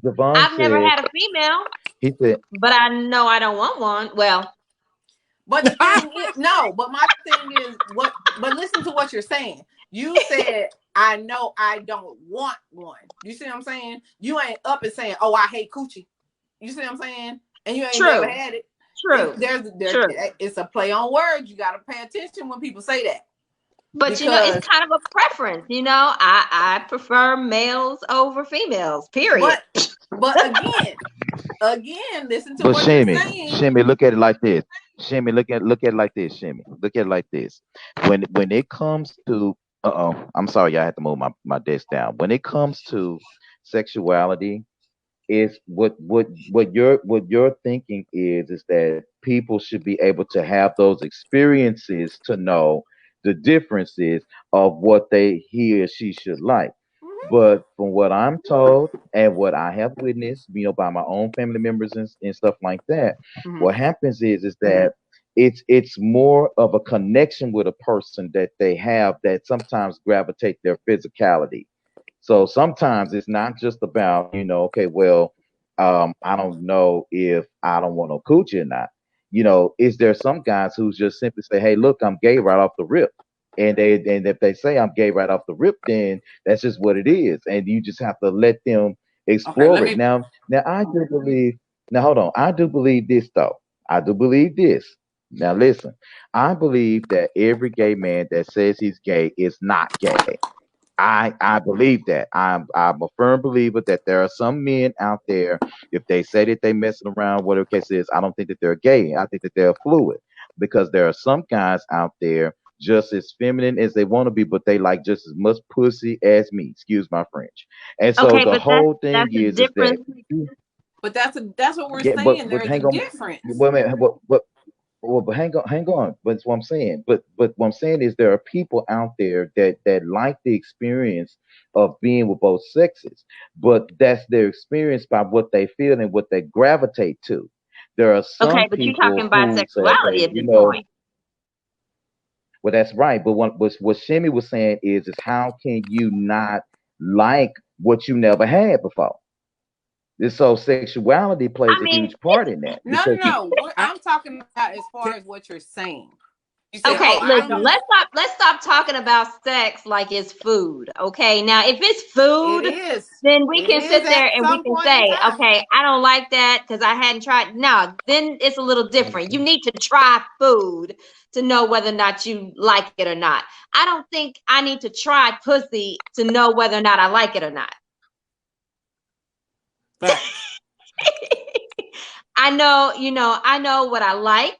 Devon I've never said, had a female, he said, but I know I don't want one. Well, But the thing is, no, but my thing is but listen to what you're saying. You said I know I don't want one. You see what I'm saying? You ain't up and saying, "Oh, I hate coochie." You see what I'm saying? And you ain't never had it. True. It's a play on words. You got to pay attention when people say that. But Because, you know, it's kind of a preference. You know, I prefer males over females. Period. But again, listen to what you're saying. Shimmy, look at it like this. Shimmy, look at it like this. Shimmy, look at it like this. When it comes to I'm sorry, I had to move my desk down. When it comes to sexuality, is what you're thinking is that people should be able to have those experiences to know the differences of what he or she should like. But from what I'm told and what I have witnessed, by my own family members and stuff like that, what happens is that it's more of a connection with a person that they have that sometimes gravitate their physicality. So sometimes it's not just about, okay, well, I don't know if I don't want no coochie or not. Is there some guys who just simply say, hey, look, I'm gay right off the rip. And if they say I'm gay right off the rip, then that's just what it is. And you just have to let them explore it. Now I do believe, now hold on, I do believe this though. I do believe this. Now listen, I believe that every gay man that says he's gay is not gay. I believe that. I'm a firm believer that there are some men out there, if they say that they messing around, whatever case is, I don't think that they're gay. I think that they're fluid because there are some guys out there just as feminine as they want to be, but they like just as much pussy as me. Excuse my French. And so the whole thing is that. But that's what we're saying. There's a difference. Wait a minute. Well, but hang on. But that's what I'm saying. But what I'm saying is there are people out there that like the experience of being with both sexes, but that's their experience by what they feel and what they gravitate to. There are some but people you're talking bisexuality at this point. Well, that's right. But what Shimmy was saying is how can you not like what you never had before? So sexuality plays a huge part in that. No. I'm talking about as far as what you're saying. Okay, listen, let's stop talking about sex like it's food. Okay, now if it's food, then we can sit there and we can say, okay, I don't like that because I hadn't tried. No, then it's a little different. You need to try food to know whether or not you like it or not. I don't think I need to try pussy to know whether or not I like it or not. I know what I like.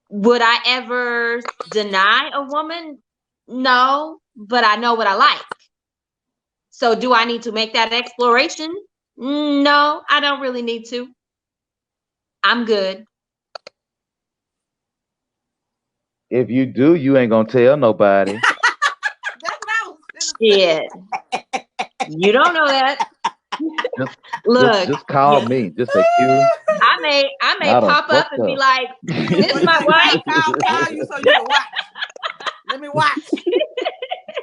Would I ever deny a woman? No, but I know what I like. So do I need to make that exploration? No, I don't really need to. I'm good. If you do, you ain't gonna tell nobody. Yeah. You don't know that. Just call me. Just say Q. I may pop up and be like, "This is my wife." I'll call you so you can watch.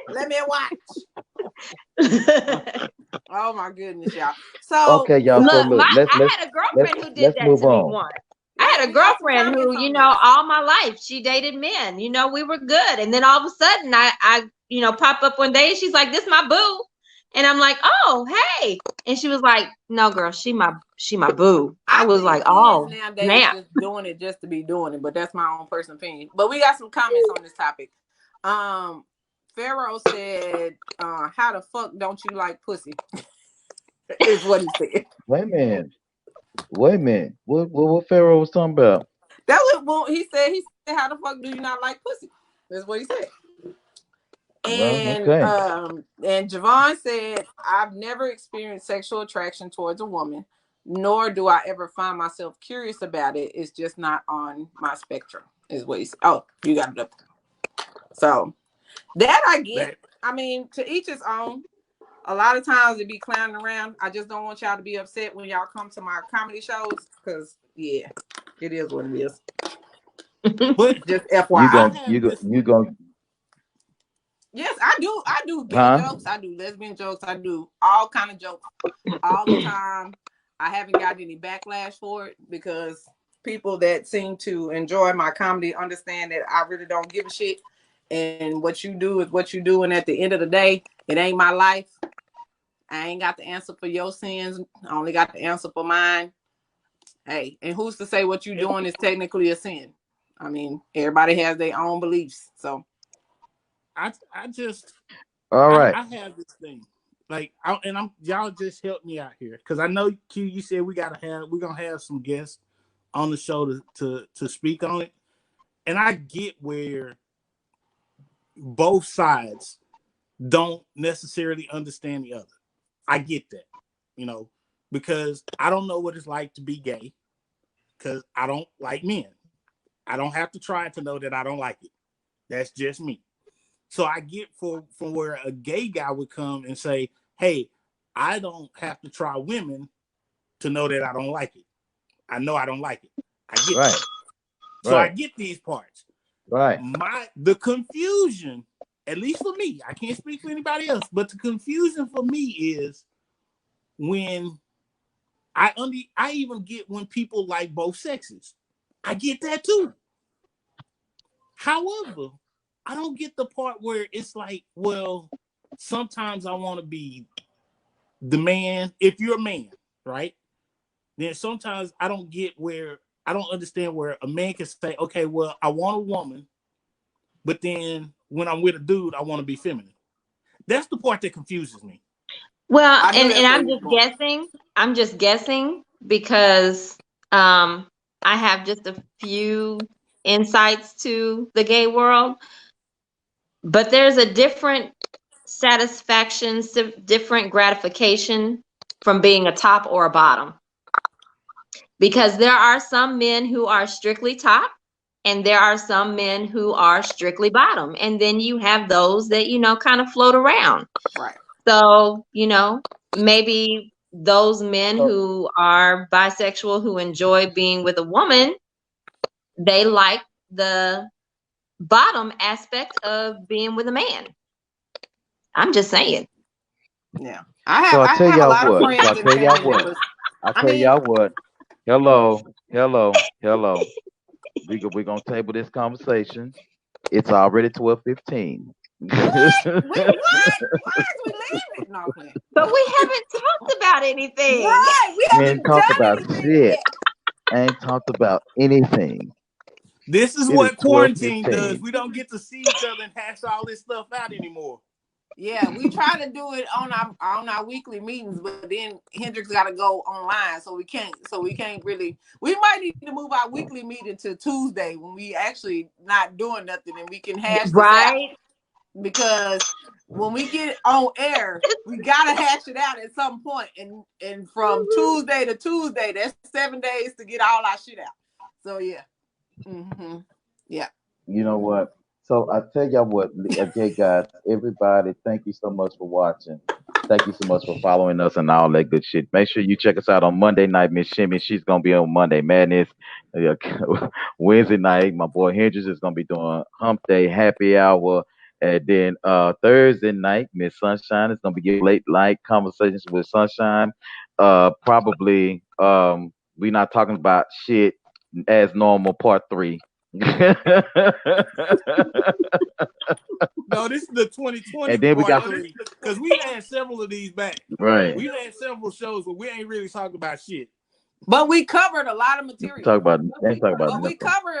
Let me watch. Oh my goodness, y'all. So okay, y'all. Look, so look, I had a girlfriend who did that to me once. I had a girlfriend who, all my life she dated men. We were good, and then all of a sudden, I pop up one day and she's like, "This my boo." And I'm like, "Oh, hey." And she was like, "No, girl, she my boo." I was like, "Oh, nowadays just doing it just to be doing it," but that's my own personal opinion. But we got some comments on this topic. Pharaoh said, "How the fuck don't you like pussy?" Is what he said. Wait a minute. What Pharaoh was talking about? That was what he said. He said, "How the fuck do you not like pussy?" That's what he said. And and Javon said, "I've never experienced sexual attraction towards a woman, nor do I ever find myself curious about it. It's just not on my spectrum." Is what he said. Oh, you got it up. So that I get. I mean, to each his own. A lot of times it be clowning around. I just don't want y'all to be upset when y'all come to my comedy shows, because it is what it is. But just FYI, you going Yes, I do gay jokes. I do lesbian jokes. I do all kind of jokes all the time. I haven't gotten any backlash for it because people that seem to enjoy my comedy understand that I really don't give a shit. and what you do is what you do. And at the end of the day, it ain't my life. I ain't got the answer for your sins. I only got the answer for mine. Hey, and who's to say what you're doing is technically a sin? I mean, everybody has their own beliefs. So I just All right. I have this thing. Like y'all just help me out here. Cause I know Q, you said we're gonna have some guests on the show to speak on it. And I get where both sides don't necessarily understand the other. I get that, because I don't know what it's like to be gay, because I don't like men. I don't have to try to know that I don't like it. That's just me. So I get from where a gay guy would come and say, hey, I don't have to try women to know that I don't like it. I know I don't like it. I get Right. that. So I get these parts. Right. The confusion, at least for me, I can't speak for anybody else, but the confusion for me is when I even get when people like both sexes. I get that too. However, I don't get the part where it's like, well, sometimes I want to be the man. If you're a man, right? Then sometimes I don't understand where a man can say, okay, well, I want a woman, but then when I'm with a dude, I want to be feminine. That's the part that confuses me. Well, and I'm just guessing because I have just a few insights to the gay world, but there's a different satisfaction, different gratification from being a top or a bottom. Because there are some men who are strictly top and there are some men who are strictly bottom. And then you have those that, kind of float around. Right. So, maybe those men who are bisexual, who enjoy being with a woman, they like the bottom aspect of being with a man. I'm just saying. Yeah. I tell y'all what. Hello. We're going to table this conversation. It's already 12:15. What? Why is we leaving? No, but we haven't talked about anything. Right. We haven't talked about shit. Ain't talked about anything. This is what quarantine does. We don't get to see each other and hash all this stuff out anymore. Yeah, we try to do it on our weekly meetings, but then Hendrix got to go online, so we can't really. We might need to move our weekly meeting to Tuesday when we actually not doing nothing and we can hash this out. Because when we get on air, we gotta hash it out at some point, and from Tuesday to Tuesday, that's 7 days to get all our shit out. So yeah, yeah. You know what? So I tell y'all what, okay, guys, everybody, thank you so much for watching. Thank you so much for following us and all that good shit. Make sure you check us out on Monday night, Miss Shimmy. She's gonna be on Monday Madness. Wednesday night, my boy Hendrix is gonna be doing Hump Day Happy Hour. And then Thursday night, Miss Sunshine is gonna be giving late night conversations with Sunshine. Probably we're not talking about shit as normal part 3. No, this is the 2020 and then we got because we had several of these back. Right. We had several shows where we ain't really talking about shit. But we covered a lot of material. We covered a lot.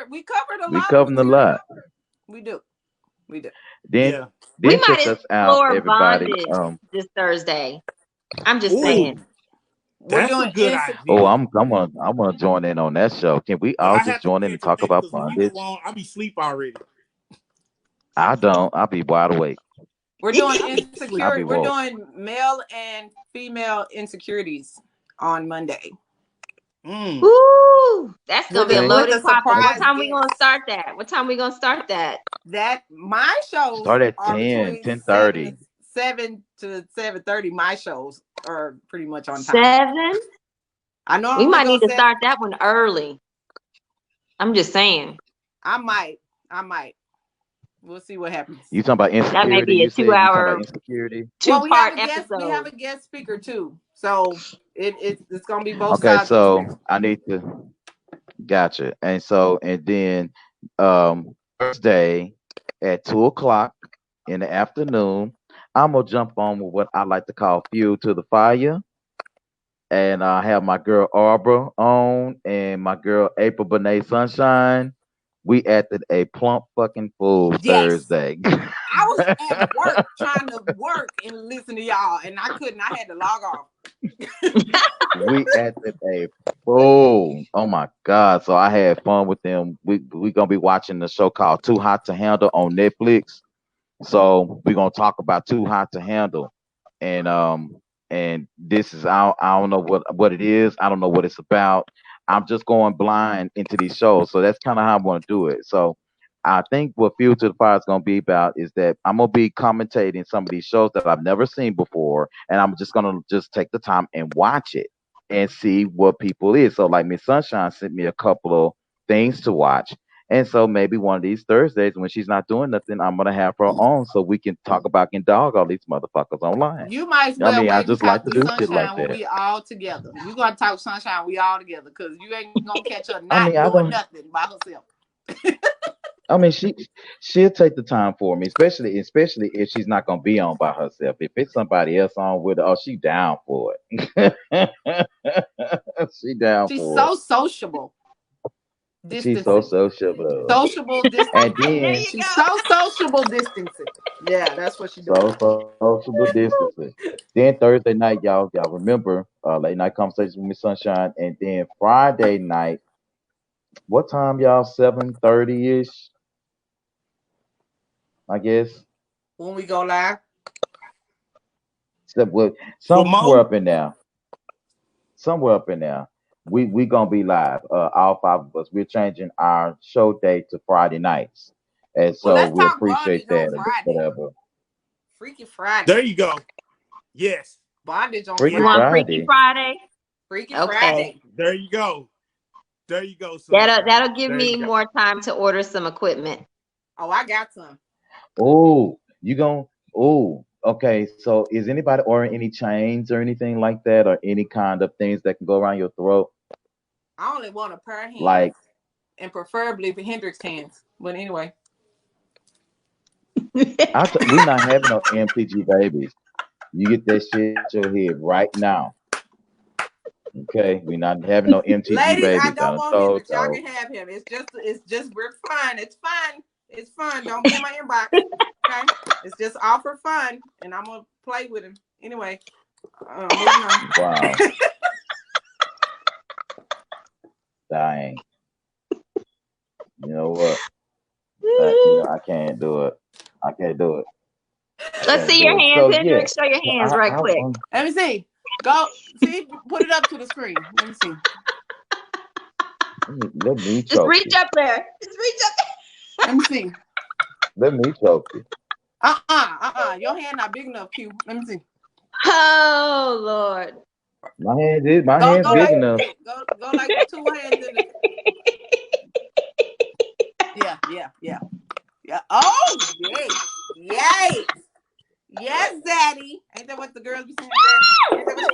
We covered a lot. We do. Then check us out, everybody. This Thursday. I'm just saying. That's a good idea. Oh, I'm gonna join in on that show. Can we all just join in and talk about bondage? I'll be asleep already. I don't. I'll be wide awake. We're doing insecurity. We're doing male and female insecurities on Monday. Ooh, that's gonna be a loaded topic. What time we gonna start that? That my shows start at 10:30. 7 to 7:30. My shows are pretty much on time. 7? I know we might need to start that one early. I'm just saying. I might. We'll see what happens. You talking about insecurity? That may be a 2-hour insecurity. Two-part episode. We have a guest speaker too, so it's gonna be both sides. Okay, so I need to. Gotcha. And then Thursday at 2 o'clock in the afternoon. I'm gonna jump on with what I like to call fuel to the fire, and I have my girl Arbor on and my girl April Bonet Sunshine. We acted a plump fucking fool Yes. Thursday. I was at work trying to work and listen to y'all, and I couldn't. I had to log off. We acted a fool. Oh my god! So I had fun with them. We gonna be watching the show called Too Hot to Handle on Netflix. So we're gonna talk about Too Hot to Handle, and this is I don't know what it is. I don't know what it's about. I'm just going blind into these shows, so that's kind of how I want to do it. So I think what Fuel to the Fire is gonna be about is that I'm gonna be commentating some of these shows that I've never seen before, and I'm just gonna just take the time and watch it and see what people is. So like Miss Sunshine sent me a couple of things to watch. And so maybe one of these Thursdays when she's not doing nothing, I'm gonna have her on so we can talk about and dog all these motherfuckers online. You might as I well mean, I wait and just like talk to to do shit like Sunshine when that. we all together. You gotta talk to Sunshine, we all together, because you ain't gonna catch her I not mean, I doing don't. nothing by herself. I mean, she'll take the time for me, especially if she's not gonna be on by herself. If it's somebody else on with her, oh, she down for it. She down She's for it. so sociable. She's so Distancing. sociable. Sociable And distancing. There then you She's go. so sociable distancing. Yeah, that's what she's doing. social distancing. Then Thursday night, y'all remember late night conversations with Miss Sunshine, and then Friday night, what time y'all? 7:30 ish, I guess. When we go live. Well, For somewhere Mo, up in there, somewhere up in there. We gonna be live. All five of us. We're changing our show date to Friday nights, and Well, so let's we talk appreciate bondage on that or Friday. whatever. Freaky Friday. there you go. Yes. Bondage on Freaky You want Friday. Freaky Friday. Friday? Freaky Okay. Friday. There you go. There you go, That'll Sunshine. give There me you go. more time to order some equipment. Oh, I got some. Oh, you gon' oh, okay. So is anybody ordering any chains or anything like that, or any kind of things that can go around your throat? I only want a pair of hands, Like, and preferably the Hendrix hands. But anyway, we not having no MTG babies. You get that shit out your head right now. Okay, we not having no MTG ladies, I babies. I don't done want him, told but y'all y'all. can have him. It's just we're fun. It's fun. It's fun. Don't be in my inbox. Okay, it's just all for fun, and I'm gonna play with him anyway. Moving on. Wow, dang. You know what? I can't do it. I can't do it. I Let's can't see do your it. hands, So yeah, Hendrix. Show your hands right I quick. Let me see. Go see. Put it up to the screen. Let me see. let me Just choke reach you. up there. Just reach up. Let me see. Let me choke you. Your hand not big enough, Q. Let me see. Oh Lord. My hand's Go big like enough. this. Go like two hands in the. Yeah. Oh, yay. Yes, Daddy. Ain't that what the girls be saying, Daddy? Ain't that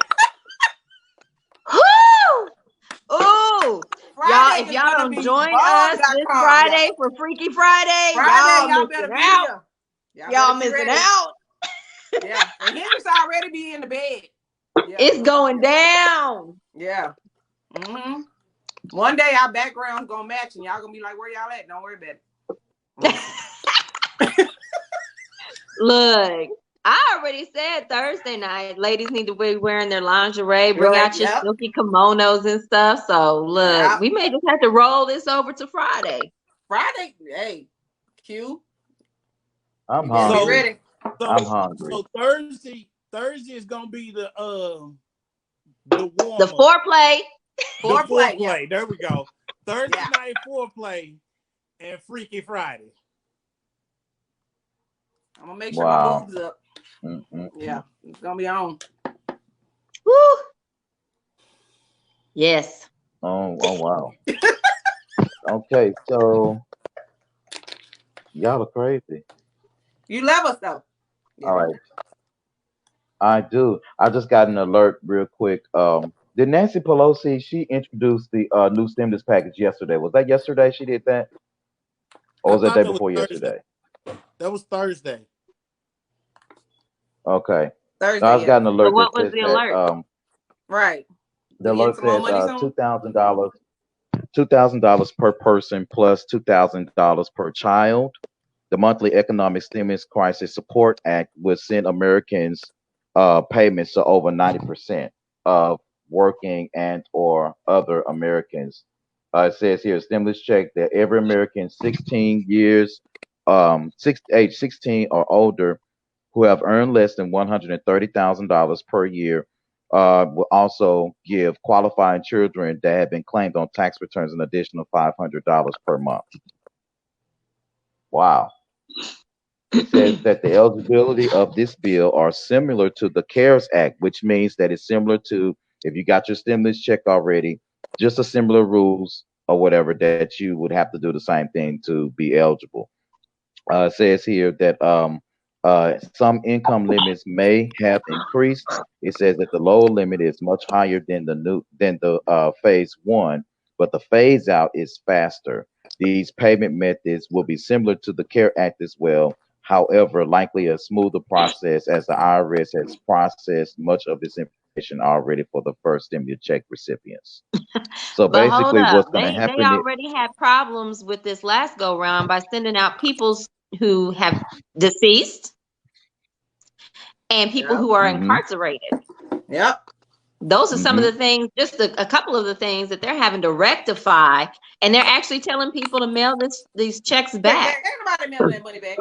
Woo! Ooh. Y'all, if y'all don't join us this Friday for Freaky Friday, y'all missing out. Y'all missing out. Yeah. And Hendrix already be in the bed. Yeah. It's going down. Yeah. Mm-hmm. One day our background's gonna match and y'all gonna be like, where y'all at? Don't worry about it. Look, I already said Thursday night, ladies need to be wearing their lingerie, bring out your silky kimonos and stuff. So look, we may just have to roll this over to Friday. Friday, hey, Q. I'm hungry. Ready. I'm hungry. So Thursday is gonna be the warm the foreplay. Foreplay. Yeah. There we go. Thursday night foreplay and Freaky Friday. I'm gonna make sure my boobs up. Yeah, it's gonna be on. Woo. Yes. Oh wow. Okay, so y'all are crazy. You love us though. Yeah. All right. I do. I just got an alert real quick. Did Nancy Pelosi, she introduced the new stimulus package yesterday. Was that yesterday she did that? Or was that day before yesterday? That was Thursday. Okay. Thursday, I just got an So alert that what was says the that alert? right. the We getting alert some more said money soon? $2,000 per person plus $2,000 per child. The monthly economic stimulus crisis support act will send Americans payments to over 90% of working and or other Americans. It says here stimulus check that every American 16 years age 16 or older who have earned less than $130,000 per year will also give qualifying children that have been claimed on tax returns an additional $500 per month. Wow. It says that the eligibility of this bill are similar to the CARES Act, which means that it's similar to if you got your stimulus check already, just a similar rules or whatever that you would have to do the same thing to be eligible. It says here that some income limits may have increased. It says that the lower limit is much higher than the phase one, but the phase out is faster. These payment methods will be similar to the CARE Act as well. However, likely a smoother process as the IRS has processed much of its information already for the first stimulus check recipients. So But hold basically, up, what's going to they happen is, already had problems with this last go round by sending out people who have deceased and people Yep. who are mhm, incarcerated. Yep. Those are some of mhm. the things, just a couple of the things that they're having to rectify, and they're actually telling people to mail these checks back. Ain't nobody mailing that money back.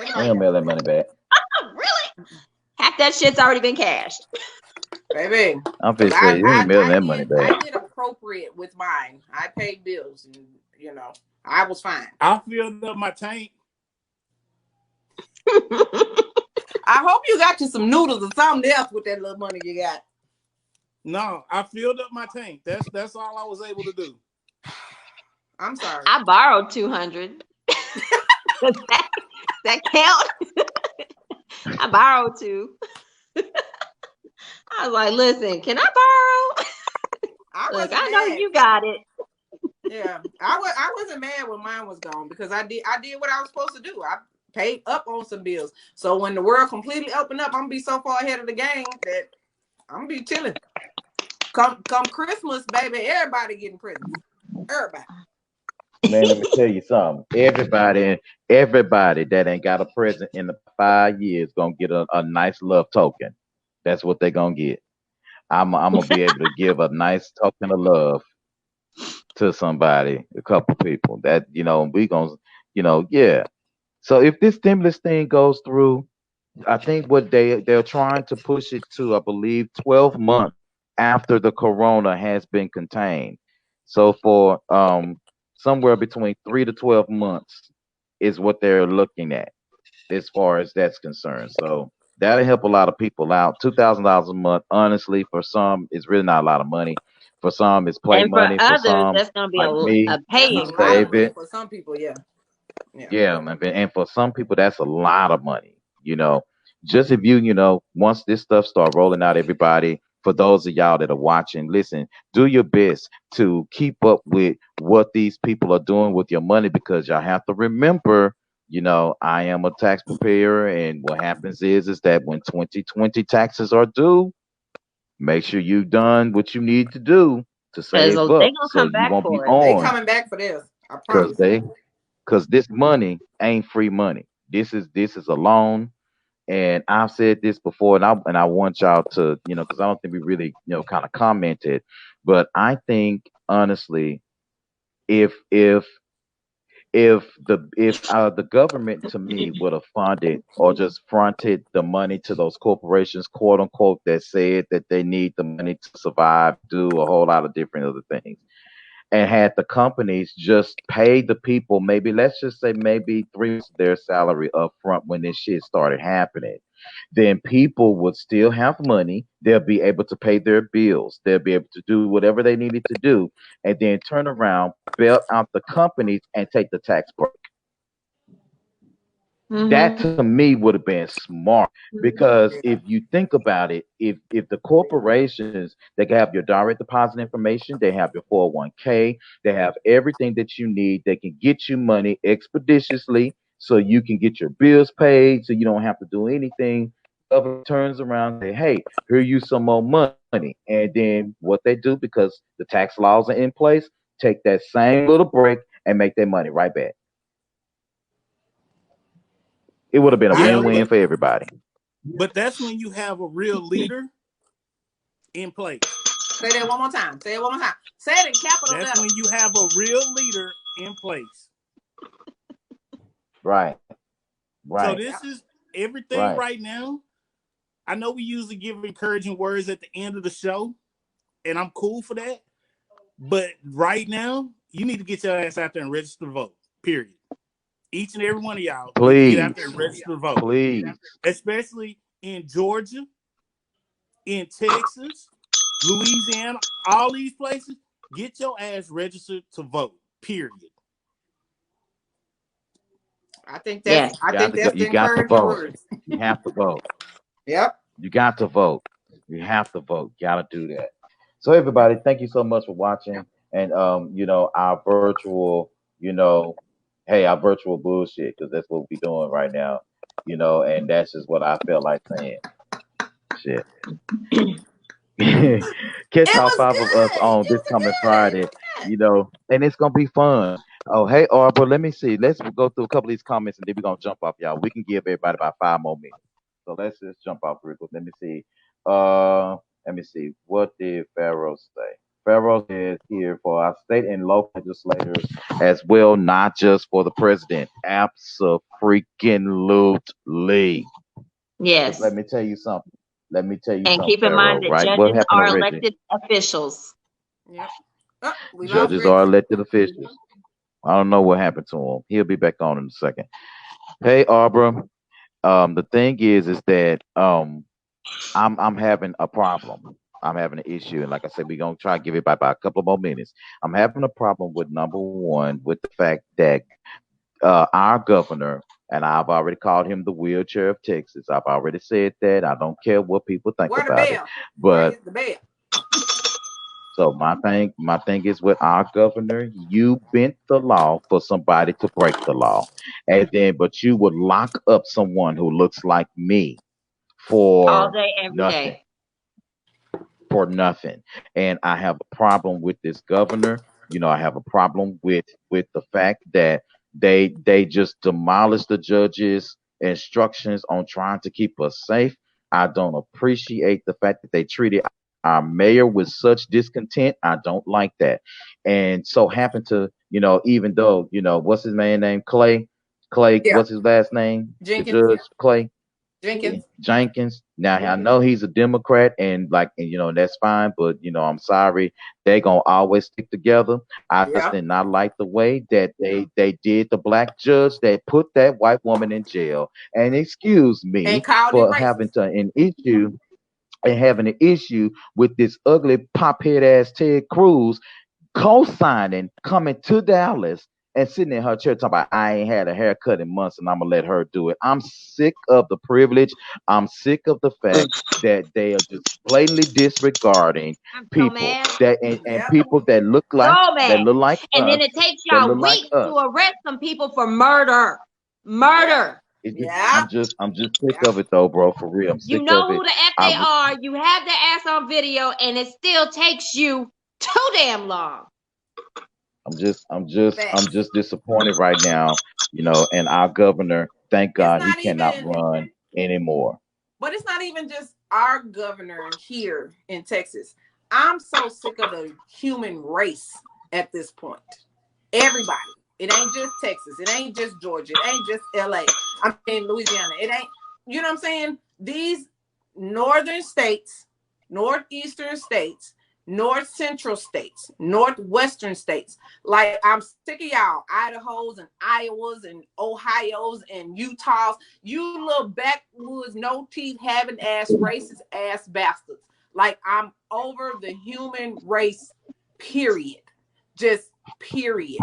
Ain't I nobody am got mail that money back. Oh, really? Half that shit's already been cashed. baby. I'm Cause finna say you ain't mailing that money I back. did appropriate with mine. I paid bills, and I was fine. I filled up my tank. I hope you got you some noodles or something else with that little money you got. No, I filled up my tank. That's all I was able to do. I'm sorry. I borrowed 200. that count? I borrowed two. I was like, listen, can I borrow? Look, wasn't I know mad. you got it. Yeah, I wasn't mad when mine was gone because I did what I was supposed to do. I paid up on some bills. So when the world completely opened up, I'm gonna be so far ahead of the game that I'm gonna be chilling. Come Christmas, baby, everybody getting presents. Everybody. Man, let me tell you something. Everybody that ain't got a present in the 5 years gonna get a nice love token. That's what they gonna get. I'm gonna be able to give a nice token of love to somebody, a couple people that we gonna yeah. So if this stimulus thing goes through, I think what they're trying to push it to, I believe, 12 months after the corona has been contained. So for somewhere between 3 to 12 months is what they're looking at as far as that's concerned. So that'll help a lot of people out. $2,000 a month, honestly, for some, it's really not a lot of money. For some, it's play And for money. For others, some, that's going to be like me, a That's pay a who lot of save increase. money it. for some people, yeah. Yeah. Yeah, and for some people, that's a lot of money. Just if once this stuff start rolling out, everybody, for those of y'all that are watching, listen, do your best to keep up with what these people are doing with your money because y'all have to remember, I am a tax preparer, and what happens is that when 2020 taxes are due, make sure you've done what you need to do to Because save they're up going to so come you back won't be for it. They on coming back for this. I because promise. this money ain't free money. This is a loan, and I've said this before, and I want y'all to, because I don't think we really, kind of commented, but I think honestly, if the government to me would have funded or just fronted the money to those corporations, quote unquote, that said that they need the money to survive, do a whole lot of different other things, and had the companies just pay the people, maybe let's just say maybe three months of their salary up front when this shit started happening, then people would still have money. They'll be able to pay their bills. They'll be able to do whatever they needed to do, and then turn around, bail out the companies, and take the tax break. That Mm-hmm. to me would have been smart because Yeah. if you think about it, if the corporations they can have your direct deposit information, they have your 401k, they have everything that you need, they can get you money expeditiously so you can get your bills paid, so you don't have to do anything. Government turns around and say, "Hey, here you some more money," and then what they do because the tax laws are in place, take that same little break and make their money right back. It would have been a I Yeah, win-win agree. for everybody. but that's when you have a real leader in place. Say that one more time. Say it one more time. Say it in capital That's when letters. you have a real leader in place. Right, So right, Yeah. this is everything right. right now. I know we usually give encouraging words at the end of the show, and I'm cool for that. But right now, you need to get your ass out there and register to vote. Period. Each and every one of y'all need to get out there Please, and register to vote, please. especially in Georgia, in Texas, Louisiana, all these places. Get your ass registered to vote. Period. I think that's Yes. I You got think to go. that's the You got to encouraging vote. words. You have to vote. Yep. You got to vote. You have to vote. You got to do that. So everybody, thank you so much for watching. And our virtual, you know, hey, our virtual bullshit, because that's what we're doing right now. And that's just what I felt like saying. Shit. Catch It all was five of us good. on It this was coming good. It Friday, was good. and it's gonna be fun. Oh, hey, Arbor, let me see. Let's go through a couple of these comments and then we're gonna jump off, y'all. We can give everybody about 5 more minutes. So let's just jump off real quick. Let me see. Let me see. What did Pharaoh say? Pharaoh says here for our state and local legislators as well, not just for the president. Absolutely. Because let Yes. me tell you something. Let me tell you And something, keep in mind Pharaoh, that right? What judges happened to are Reggie? elected officials. Yep. Oh, we lost Judges are Reggie. elected officials. I don't know what happened to him. He'll be back on in a second. Hey, Arbor. The thing is that I'm having a problem. I'm having an issue, and like I said, we're gonna try to give it by a couple more minutes. I'm having a problem with number one with the fact that our governor, and I've already called him the wheelchair of Texas. I've already said that. I don't care what people think Where the about it, bell? Where but is the bell? so my thing is with our governor, you bent the law for somebody to break the law. And then but you would lock up someone who looks like me All for day, every nothing. day. For nothing. And I have a problem with this governor. I have a problem with the fact that they just demolished the judges' instructions on trying to keep us safe. I don't appreciate the fact that they treated our mayor with such discontent. I don't like that. And so happened to, even though, what's his man name? Clay, Yeah. what's his last name? The Jenkins. judge, Clay. Jenkins. Jenkins. Now I know he's a Democrat, and that's fine. But I'm sorry, they gonna always stick together. I just Yeah. did not like the way that they did the black judge that put that white woman in jail. And excuse And me called it for having racist. to an issue and having an issue with this ugly pophead ass Ted Cruz co-signing, coming to Dallas and sitting in her chair talking about I ain't had a haircut in months and I'm gonna let her do it. I'm sick of the privilege. I'm sick of the fact that they are just blatantly disregarding I'm so people mad. and Yep. people that look like So mad. And then us, it takes that y'all look like weeks to us. arrest some people for murder. Yep. Murder. It's just Yeah. I'm just sick Yeah. of it though, bro. For real, I'm You sick of know who it. the F I they are. You have their ass on video, and it still takes you too damn long. I'm Facts. just disappointed right now, and our governor, thank It's God he not cannot even, run anymore. but it's not even just our governor here in Texas. I'm so sick of the human race at this point. Everybody. It ain't just Texas. It ain't just Georgia. It ain't just LA. I mean Louisiana. It ain't, you know what I'm saying? These northern states, northeastern states, north central states, northwestern states. Like I'm sick of y'all, Idaho's and Iowas and Ohio's and Utah's. You little backwoods, no teeth having ass racist ass bastards. Like I'm over the human race, period. Just period.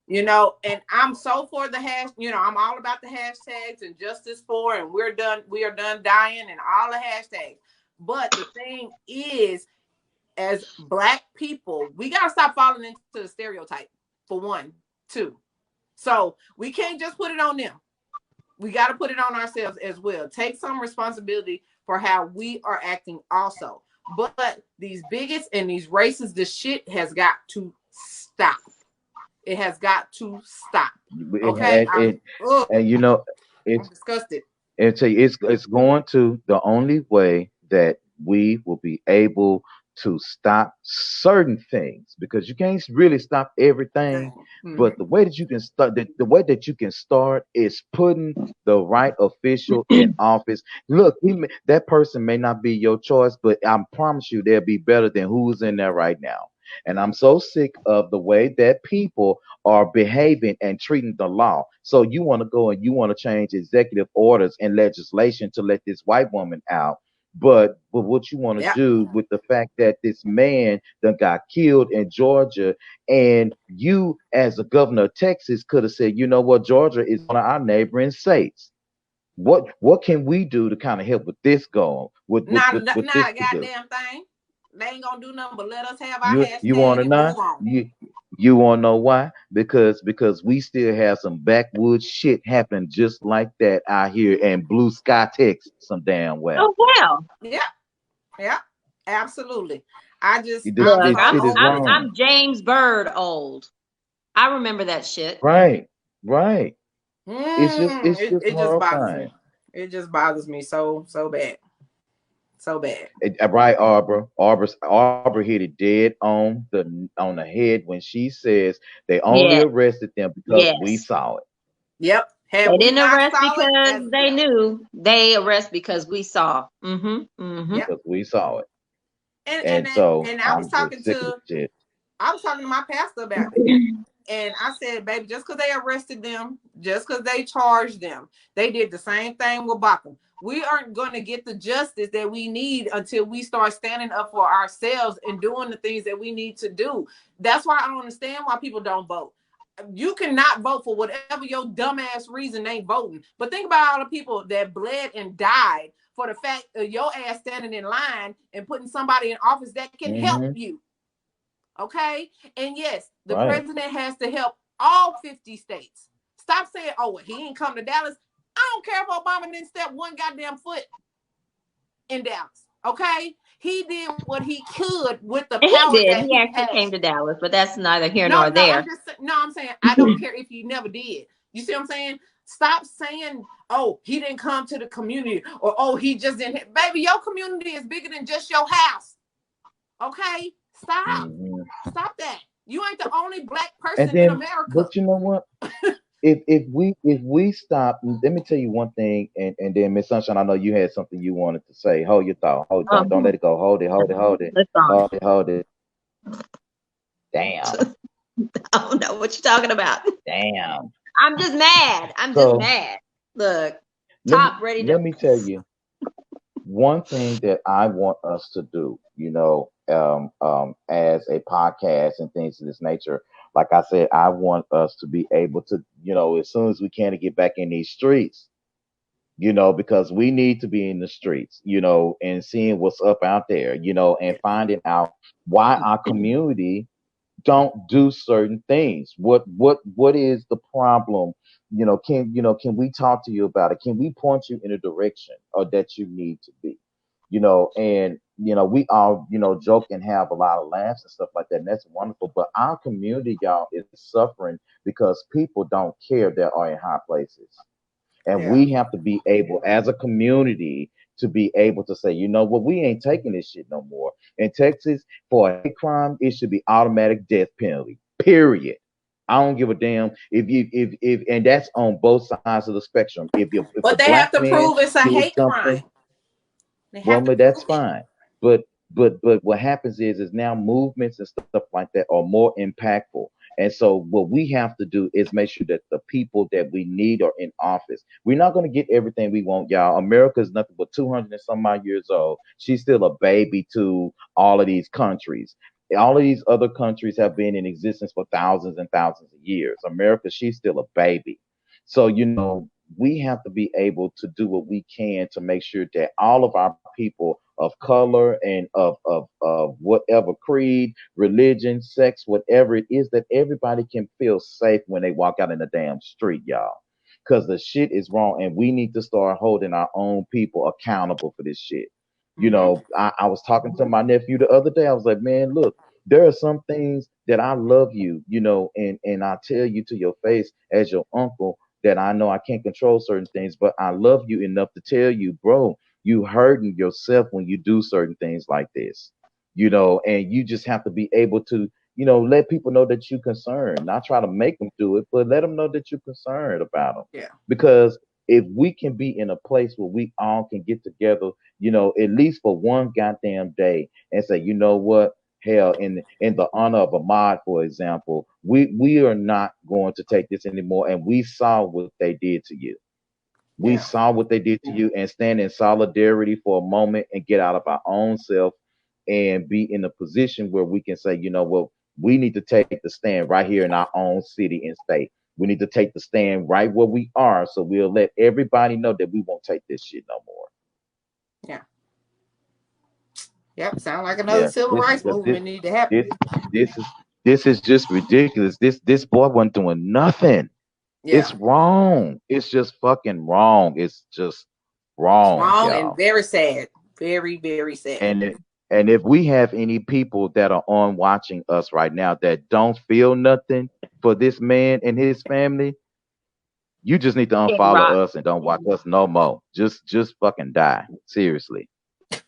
You know, and I'm so for the hash, you know, I'm all about the hashtags and justice for, and we are done dying and all the hashtags. But the thing is, as Black people, we gotta stop falling into the stereotype, for one. Two. So we can't just put it on them. We got to put it on ourselves as well. Take some responsibility for how we are acting also. But these bigots and these racists, this shit has got to stop. It has got to stop. Okay, and you know, I'm it's disgusted. and tell you, it's going to the only way that we will be able to stop certain things, because you can't really stop everything. Mhm. But the way that you can start, the way that you can start is putting the right official in office. Look, that person may not be your choice, but I promise you they'll be better than who's in there right now. And I'm so sick of the way that people are behaving and treating the law. So you want to go and you want to change executive orders and legislation to let this white woman out. But what you want to Yeah. do with the fact that this man that got killed in Georgia, and you as a governor of Texas could have said, you know what, Georgia is one of our neighboring states. What can we do to kind of help with this goal? Not, With not this a to do? goddamn thing. They ain't gonna do nothing but let us have our You want hashtag to and know? move on. You want to know why? Because we still have some backwoods shit happening just like that out here in Blue Sky, Texas, some damn well. Oh well. Yeah, yeah, absolutely. I just, This I'm Look, this so I'm shit is over I'm it. wrong. I'm James Bird old. I remember that shit. Right, right. It's just It just bothers horrifying. me. It just bothers me so bad, so bad. Right, Arbor hit it dead on the head when she says they only Yeah. arrested them because we Yes. saw it. Yep. Had They we didn't not arrest saw it, because as they yeah, knew. They arrest because we saw. Mm-hmm. Mm-hmm. yep. Because we saw it. And And so and I'm just sick of the shit. I was talking to my pastor about it. And I said, baby, just because they arrested them, just because they charged them, they did the same thing with Bacham. We aren't going to get the justice that we need until we start standing up for ourselves and doing the things that we need to do. That's why I don't understand why people don't vote. You cannot vote for whatever your dumbass reason ain't voting. But think about all the people that bled and died for the fact of your ass standing in line and putting somebody in office that can help Hmm. you. Okay. And yes, the Right. president has to help all 50 states. Stop saying, oh, well, he ain't come to Dallas. I don't care if Obama didn't step one goddamn foot in Dallas. Okay. He did what he could with the And he power did. that He he actually had. came to Dallas, but that's neither here No, nor no, there. I'm saying I don't care if he never did. You see what I'm saying? Stop saying, oh, he didn't come to the community, or oh, he just didn't. Baby, your community is bigger than just your house. Okay? Stop. Hmm. Stop that. You ain't the only Black And person in then, America. but you know what? If we stop, let me tell you one thing, and then Miss Sunshine, I know you had something you wanted to say. Hold your thought. Don't let it go. Hold it. Hold it. Hold it. Let's on. Hold it. Hold it. Damn. I don't know what you're talking about. Damn. I'm just mad. I'm just So mad. Look, let me top ready to. let me tell you one thing that I want us to do, as a podcast and things of this nature. Like I said, I want us to be able to, as soon as we can, to get back in these streets, because we need to be in the streets, and seeing what's up out there, and finding out why our community don't do certain things. What is the problem? Can we talk to you about it? Can we point you in a direction or that you need to be? And we all, joke and have a lot of laughs and stuff like that, and that's wonderful. But our community, y'all, is suffering because people don't care that are in high places. And Yeah. we have to be able, as a community, to be able to say, you know what, we ain't taking this shit no more. In Texas, for a hate crime, it should be automatic death penalty. Period. I don't give a damn and that's on both sides of the spectrum. If a But they have black to man prove it's a did hate something, crime. They well, have to but that's prove it. fine. But what happens is now movements and stuff like that are more impactful. And so what we have to do is make sure that the people that we need are in office. We're not going to get everything we want, y'all. America is nothing but 200 and some odd years old. She's still a baby to all of these countries. all of these other countries have been in existence for thousands and thousands of years. America, she's still a baby. So, we have to be able to do what we can to make sure that all of our people of color and of whatever creed, religion, sex, whatever it is, that everybody can feel safe when they walk out in the damn street, y'all. Because the shit is wrong, and we need to start holding our own people accountable for this shit. I was talking to my nephew the other day. I was like, man, look, there are some things that I love you, and I tell you to your face as your uncle that I know I can't control certain things, but I love you enough to tell you, bro, you hurting yourself when you do certain things like this, and you just have to be able to, let people know that you're concerned, not try to make them do it, but let them know that you're concerned about them. Yeah. Because if we can be in a place where we all can get together, at least for one goddamn day and say, you know what? Hell, in the honor of Ahmad, for example, we are not going to take this anymore. And we saw what they did to you. We Yeah. saw what they did to you, and stand in solidarity for a moment and get out of our own self and be in a position where we can say, you know what, we need to take the stand right here in our own city and state. We need to take the stand right where we are, so we'll let everybody know that we won't take this shit no more. Yeah. Yep. Sound like another civil rights movement need to happen. This is just ridiculous. This boy wasn't doing nothing. Yeah. It's wrong. It's just fucking wrong. It's just wrong. It's wrong y'all. and very sad. Very, very sad. And if we have any people that are on watching us right now that don't feel nothing for this man and his family, you just need to unfollow us and don't watch us no more. Just fucking die. Seriously.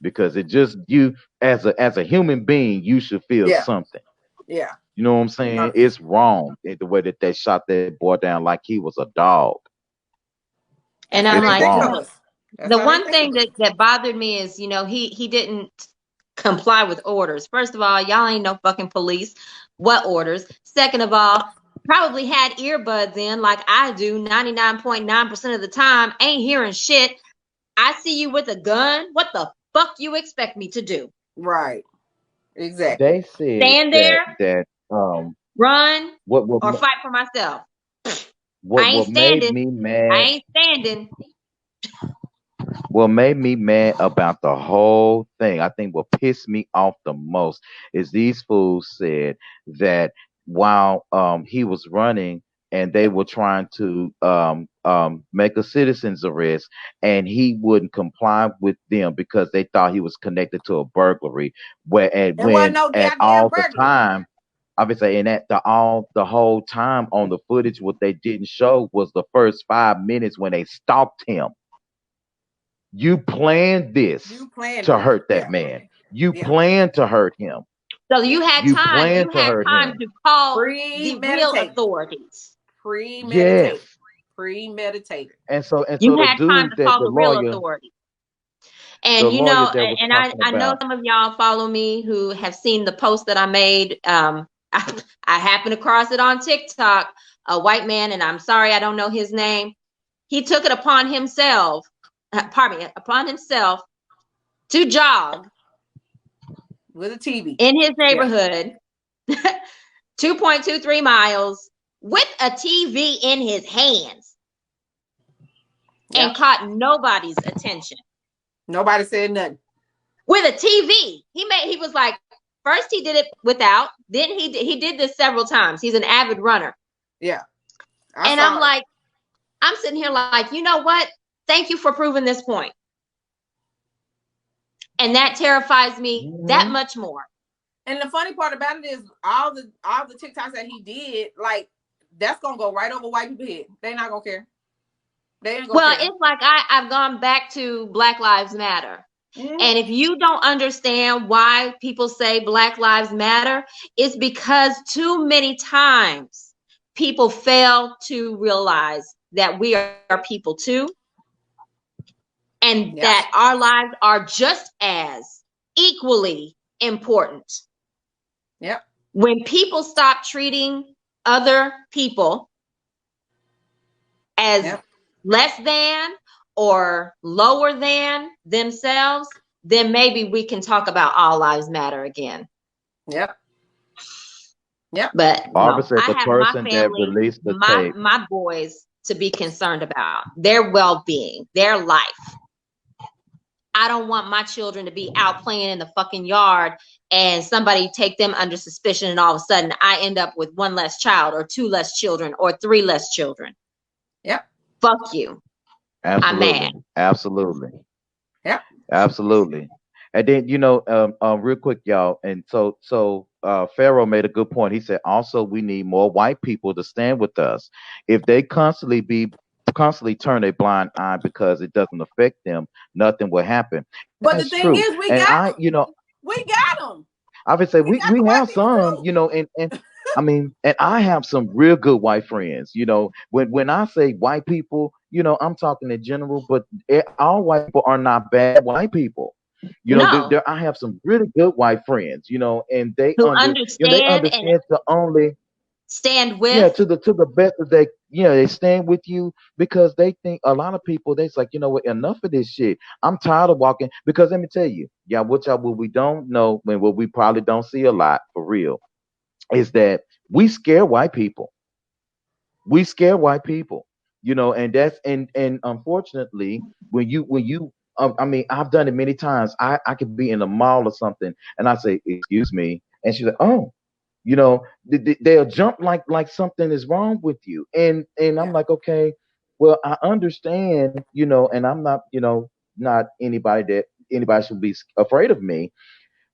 Because it just, you as a human being, you should feel something. Yeah. You know what I'm saying? It's wrong the way that they shot that boy down like he was a dog. And I'm like, the one thing that that bothered me is, he didn't comply with orders. First of all, y'all ain't no fucking police. What orders? Second of all, probably had earbuds in like I do 99.9% of the time, ain't hearing shit. I see you with a gun. What the fuck you expect me to do? Right. Exactly. They said stand there, that run, what or fight for myself. What I ain't standing. made me mad? I ain't standing. What made me mad about the whole thing, I think what pissed me off the most is these fools said that while he was running and they were trying to make a citizen's arrest, and he wouldn't comply with them because they thought he was connected to a burglary. When all the time, obviously, and the whole time on the footage, what they didn't show was the first 5 minutes when they stalked him. You planned this to hurt that man. You planned to hurt him. So you had time. You had time to call the real authorities. Premeditated. Yes. Premeditated. And so you the had dude time to that call the the real lawyer, authorities. And I know some of y'all follow me who have seen the post that I made. I happened across it on TikTok. A white man, and I'm sorry I don't know his name. He took it upon himself. Upon himself to jog with a TV in his neighborhood, 2.23 miles with a TV in his hands, and caught nobody's attention. Nobody said nothing. With a TV, he was like, first he did it without, then he did this several times. He's an avid runner. Yeah, I'm sitting here like, you know what? Thank you for proving this point. And that terrifies me that much more. And the funny part about it is all the TikToks that he did, like, that's gonna go right over white people's head. They're not gonna care. They ain't gonna care. It's like I've gone back to Black Lives Matter. And if you don't understand why people say Black Lives Matter, it's because too many times people fail to realize that we are people too. And that our lives are just as equally important. Yep. When people stop treating other people as less than or lower than themselves, then maybe we can talk about all lives matter again. Yep. Yep. But Barbara no, said I the have my person that family, released the tape. my boys to be concerned about their well-being, their life. I don't want my children to be out playing in the fucking yard and somebody take them under suspicion and all of a sudden I end up with one less child or two less children or three less children. Yep. Fuck you. Absolutely. I'm mad. Absolutely. Yep. Absolutely. And then, real quick, y'all. And so Pharaoh made a good point. He said, also, we need more white people to stand with us. If they constantly turn a blind eye because it doesn't affect them, nothing will happen. But That's the thing true. is, we And got them. I would say We got we the white have people some, too. and I mean, and I have some real good white friends. When I say white people, I'm talking in general, but all white people are not bad white people. No. I have some really good white friends, and they Who they understand and understand to only stand with. to the best that they stand with you because they think a lot of people they's like, what, enough of this shit. I'm tired of walking because let me tell you, what we don't know and what we probably don't see a lot for real is that we scare white people. We scare white people, and that's and unfortunately when you I mean, I've done it many times. I could be in a mall or something and I say, excuse me, and she's like, oh, they'll jump like something is wrong with you, and I'm Yeah. like, okay, well, I understand, and I'm not, not anybody should be afraid of me,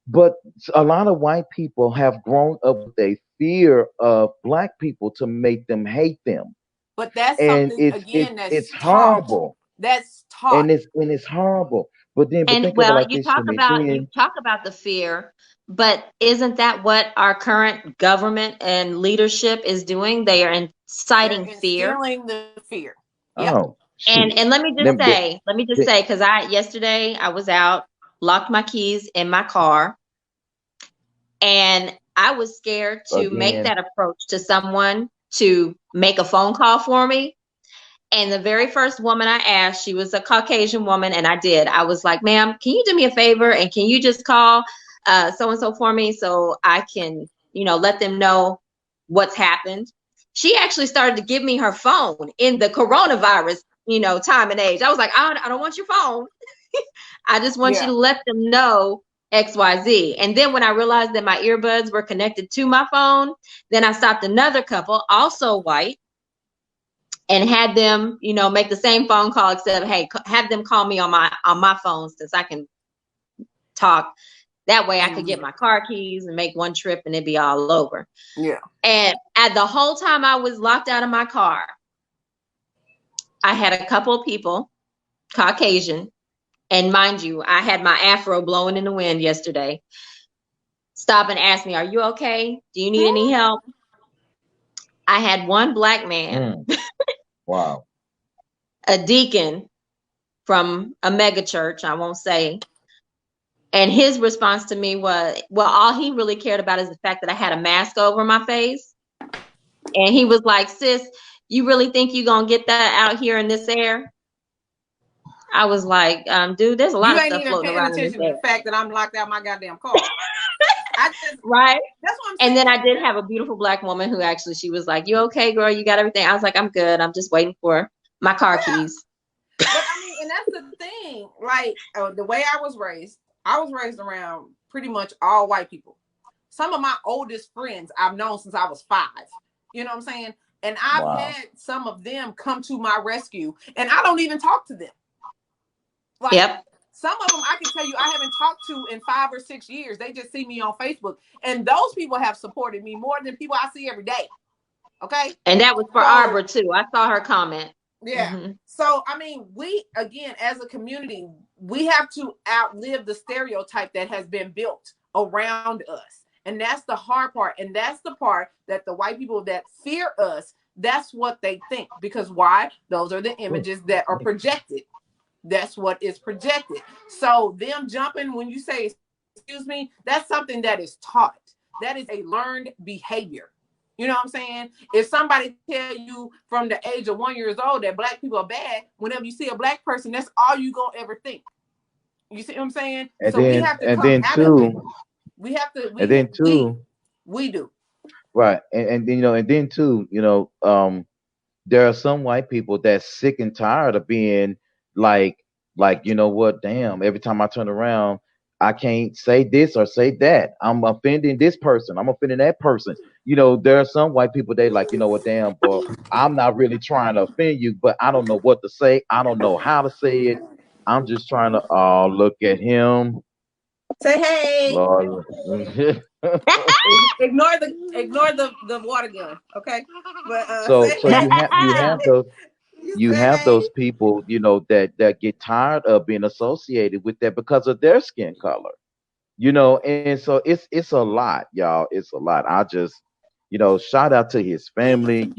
but a lot of white people have grown up with a fear of black people to make them hate them, But that's and something it's it's again that's it's taught. horrible, That's taught. and it's horrible. But And think of it well, like this, Shimmy. you Then talk about the fear, but isn't that what our current government and leadership is doing? They are They're inciting fear. instilling the fear. Yep. oh shit, And let me just them, the, say, because yesterday I was out, locked my keys in my car, and I was scared to make again. that approach to someone to make a phone call for me. And the very first woman I asked, she was a Caucasian woman, and I did. I was like, ma'am, can you do me a favor and can you just call so-and-so for me so I can, let them know what's happened? She actually started to give me her phone in the coronavirus, time and age. I was like, I don't want your phone. I just want you to let them know XYZ. And then when I realized that my earbuds were connected to my phone, then I stopped another couple, also white, and had them, make the same phone call, except, hey, have them call me on my phone since I can talk. That way I could get my car keys and make one trip and it'd be all over. Yeah. And at the whole time I was locked out of my car, I had a couple of people, Caucasian, and mind you, I had my afro blowing in the wind yesterday, stop and ask me, are you okay? Do you need any help? I had one black man. Wow. A deacon from a mega church, I won't say. And his response to me was, well, all he really cared about is the fact that I had a mask over my face. And he was like, sis, you really think you're going to get that out here in this air? I was like, dude, there's a lot of stuff floating around in this air. You ain't even paying attention to the fact that I'm locked out my goddamn car. Right? That's what I'm saying. And then I did have a beautiful black woman who actually, she was like, you okay, girl? You got everything? I was like, I'm good. I'm just waiting for my car keys. But I mean, and that's the thing. Like, the way I was raised around pretty much all white people. Some of my oldest friends I've known since I was 5. You know what I'm saying? And I've had some of them come to my rescue, and I don't even talk to them. Like, yep. Some of them I can tell you I haven't talked to in 5 or 6 years. They just see me on Facebook. And those people have supported me more than people I see every day. Okay? And that was for Arbor too. I saw her comment. Yeah. Mm-hmm. So, I mean, we, again, as a community, we have to outlive the stereotype that has been built around us. And that's the hard part. And that's the part that the white people that fear us, that's what they think. Because why? Those are the images that are projected. That's what is projected. So them jumping when you say, excuse me, that's something that is taught. That is a learned behavior. You know what I'm saying? If somebody tell you from the age of 1 year old that black people are bad, whenever you see a black person, that's all you gonna ever think. You see what I'm saying? And so then, we have to and come then out too, of it. We have to. and then too, we do. right. And then, and then too, there are some white people that's sick and tired of being like you know what, damn, every time I turn around, I can't say this or say that. I'm offending this person, I'm offending that person. There are some white people, they like, you know what, damn, but I'm not really trying to offend you, but I don't know what to say, I don't know how to say it. I'm just trying to, oh, look at him, Say hey. Lord. Ignore the water gun, okay? But say So hey. You you say have hey. those people, that get tired of being associated with that because of their skin color. And so it's a lot, y'all. It's a lot. I just, shout out to his family,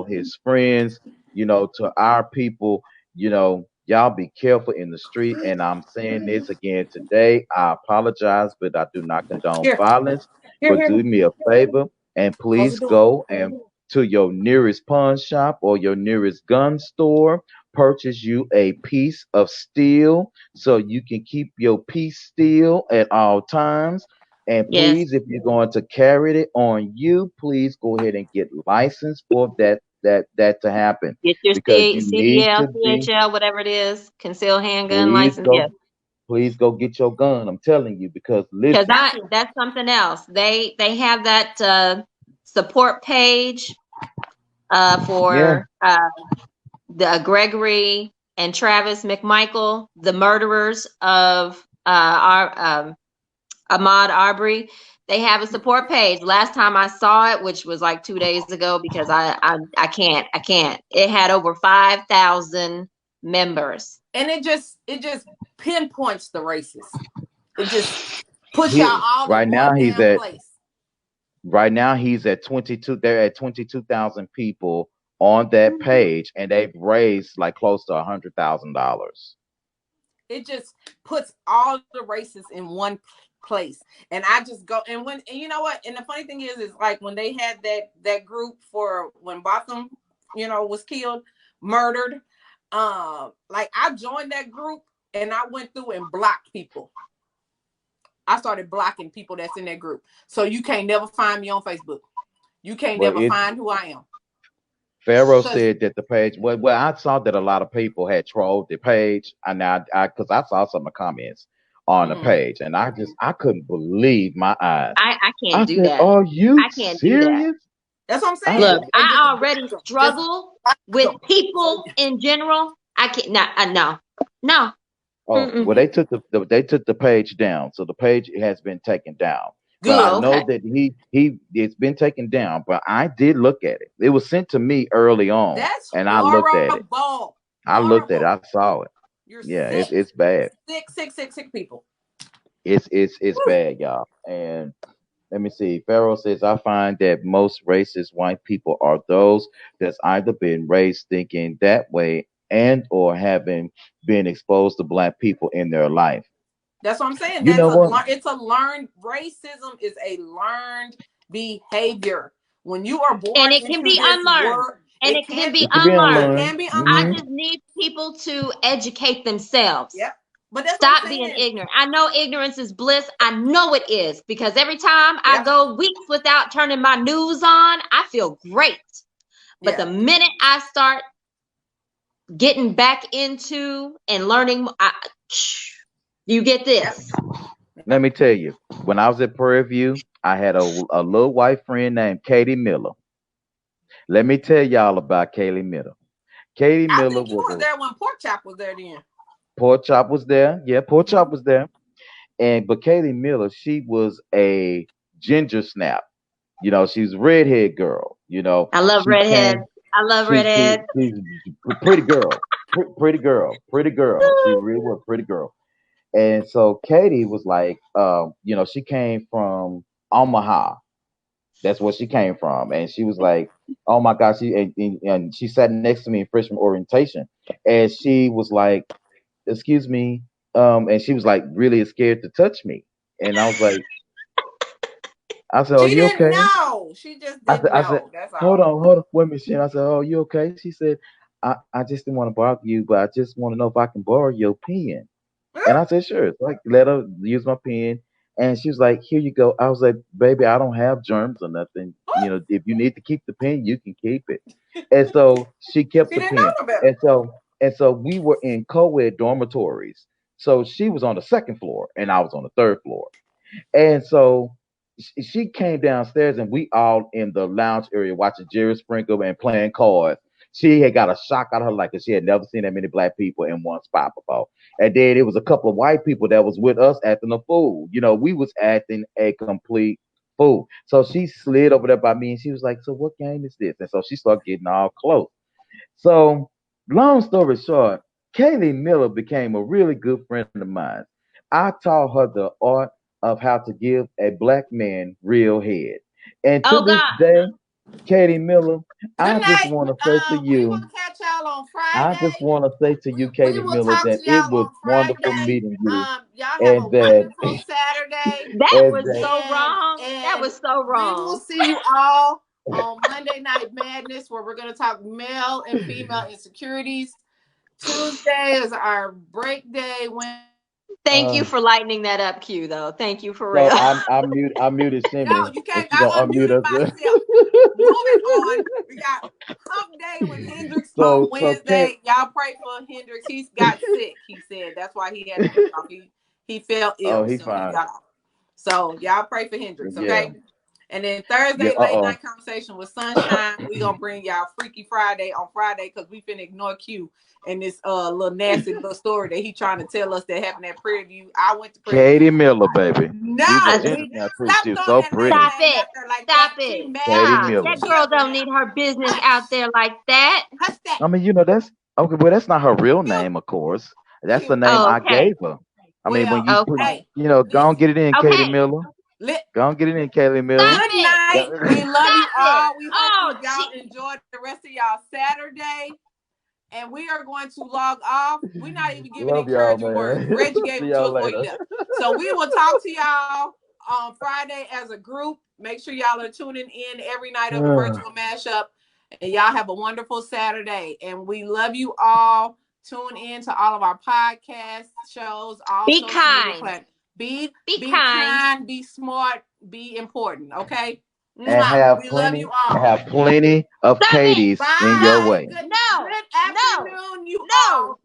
his friends, to our people. Y'all be careful in the street. And I'm saying this again today. I apologize, but I do not condone Here, violence. But here. do me a favor and Close the please door. go and to your nearest pawn shop or your nearest gun store, purchase you a piece of steel so you can keep your piece still at all times. And Yes. please, if you're going to carry it on you, please go ahead and get licensed for that to happen, Get your because you need CDL, to be. CHL, whatever it is, concealed handgun Please license. Yes. go, please go get your gun. I'm telling you, because Because listen, that's something else. They have that support page yeah, for the Gregory and Travis McMichael, the murderers of our Ahmaud Arbery. They have a support page. Last time I saw it, which was like 2 days ago, because I can't. It had over 5,000 members. And it just pinpoints the racists. It just puts y'all all right in one now he's damn at place. right now he's at 22. They're at 22,000 people on that page, and they've raised like close to $100,000. It just puts all the races in one place. And I just go, and you know what? And the funny thing is like when they had that group for when Botham, was killed, murdered. Like I joined that group and I went through and blocked people. I started blocking people that's in that group. So you can't never find me on Facebook. You can't Well, never find who I am. Pharaoh said that the page. Well, I saw that a lot of people had trolled the page, and because I saw some of the comments on the page, and I couldn't believe my eyes. I can't I do said, that. "Are you I can't do that. serious?" That's what I'm I saying. said, Look, I already struggle with Just- people in general. I can't. No. "Oh, well, Mm-mm. they took the page down, so the page has been taken down." But I Good. Oh, okay. know that it's been taken down. But I did look at it. It was sent to me early on, That's and I looked at it. horrible. I looked at it. Horrible. I saw it. You're Yeah, sick. it's bad. Sick people. It's Woo. bad, y'all. And let me see. Pharaoh says, I find that most racist white people are those that's either been raised thinking that way and or having been exposed to black people in their life. That's what I'm saying. You know what? It's a learned racism is a learned behavior. When you are born And it can into be this unlearned. world, And it can be It could be it unlearned. can unlearned. be I unlearned. just need people to educate themselves. Yep. But that's Stop what I'm being saying. ignorant. I know ignorance is bliss. I know it is, because every time I go weeks without turning my news on, I feel great. But the minute I start getting back into and learning, you get this. Let me tell you, when I was at Prairie View, I had a little white friend named Katie Miller. Let me tell y'all about Katie Miller. Katie I Miller think you was were there when Pork Chop was there then. Pork Chop was there. Yeah, Pork Chop was there. But Katie Miller, she was a ginger snap. She's a redhead girl. I love She redheads. came. I love She's redheads. a pretty girl, pretty girl, pretty girl. She really was a pretty girl. And so Katie was like, she came from Omaha. That's where she came from, and she was like, "Oh my gosh!" And she sat next to me in freshman orientation, and she was like, "Excuse me," and she was like really scared to touch me, and I was like, I said, "Are She you didn't okay?" know. She just didn't I said, know. That's hold all. on, hold on, wait a minute. I said, "Oh, you okay?" She said, I just didn't want to bother you, but I just want to know if I can borrow your pen. And I said, sure. So I let her use my pen. And she was like, "Here you go." I was like, "Baby, I don't have germs or nothing. If you need to keep the pen, you can keep it." And so she kept She the didn't know pen. no better. And so we were in co-ed dormitories. So she was on the second floor and I was on the third floor. And so she came downstairs and we all in the lounge area watching Jerry Sprinkle and playing cards. She had got a shock out of her life because she had never seen that many black people in one spot before. And then it was a couple of white people that was with us acting a fool. We was acting a complete fool. So she slid over there by me and she was like, "So what game is this?" And so she started getting all close. So, long story short, Kaylee Miller became a really good friend of mine. I taught her the art of how to give a black man real head. And to Oh this God. day, Katie Miller, Good I just night. want to say to We will you, catch y'all on I just Friday. want to say to you, We Katie will Miller, talk that to it y'all was on wonderful Friday. meeting you, Y'all have a and that wonderful Saturday. That and was that so And wrong. That and was so we will wrong. see you all on Monday Night Madness, where we're gonna talk male and female insecurities. Tuesday is our break day. When Thank you uh, for lightening that up, Q, though. Thank you for real. so I muted no, Shimmy, you and can't. she gonna I unmute unmuted us. myself. Moving on, we got Hump Day with Hendrix on so Kate, Wednesday. Y'all pray for Hendrix. He's got sick. He said that's why he had to get off. He felt oh, ill, he so he fine. got off. So y'all pray for Hendrix, Yeah, okay? And then yeah. Thursday, late night conversation with Sunshine. We gonna bring y'all Freaky Friday on Friday because we finna ignore Q and this little nasty little story that he trying to tell us that happened at Prairie View. I went to Prairie View. Katie Miller, baby. No, She's a I- gentleman we now too. stop She's throwing so that lady pretty. Stop name it. out there like Stop that. She it. mad Katie at Stop. me Miller. and That girl children don't now. need her business Hush, out there like that. hush that. I mean, that's okay. Well, that's not her real You, name, of course. That's the you. name Oh, I okay. gave her. I mean, when Well, you put, Okay. hey, go and listen. get it in, Katie Okay. Miller. Li- Go and get it in, Katie Miller. Stop Good it. night. We love you Stop it. all. We hope Oh, y'all enjoyed the rest of y'all Saturday. And we are going to log off. We're not even giving Love y'all, encouraging words. man. Reggie gave See them to y'all us before he later. left. So we will talk to y'all on Friday as a group. Make sure y'all are tuning in every night of the virtual mashup. And y'all have a wonderful Saturday. And we love you all. Tune in to all of our podcast shows, all be social media kind. platforms. Be Kind. kind, be smart, be important. Okay. And Mwah. We love you all. have plenty of Stop it. Katie's Bye. in your way. Good, No. good No. afternoon, you No. all.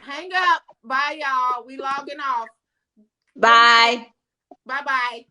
Hang up. Bye, y'all. We logging off. Bye. Bye bye.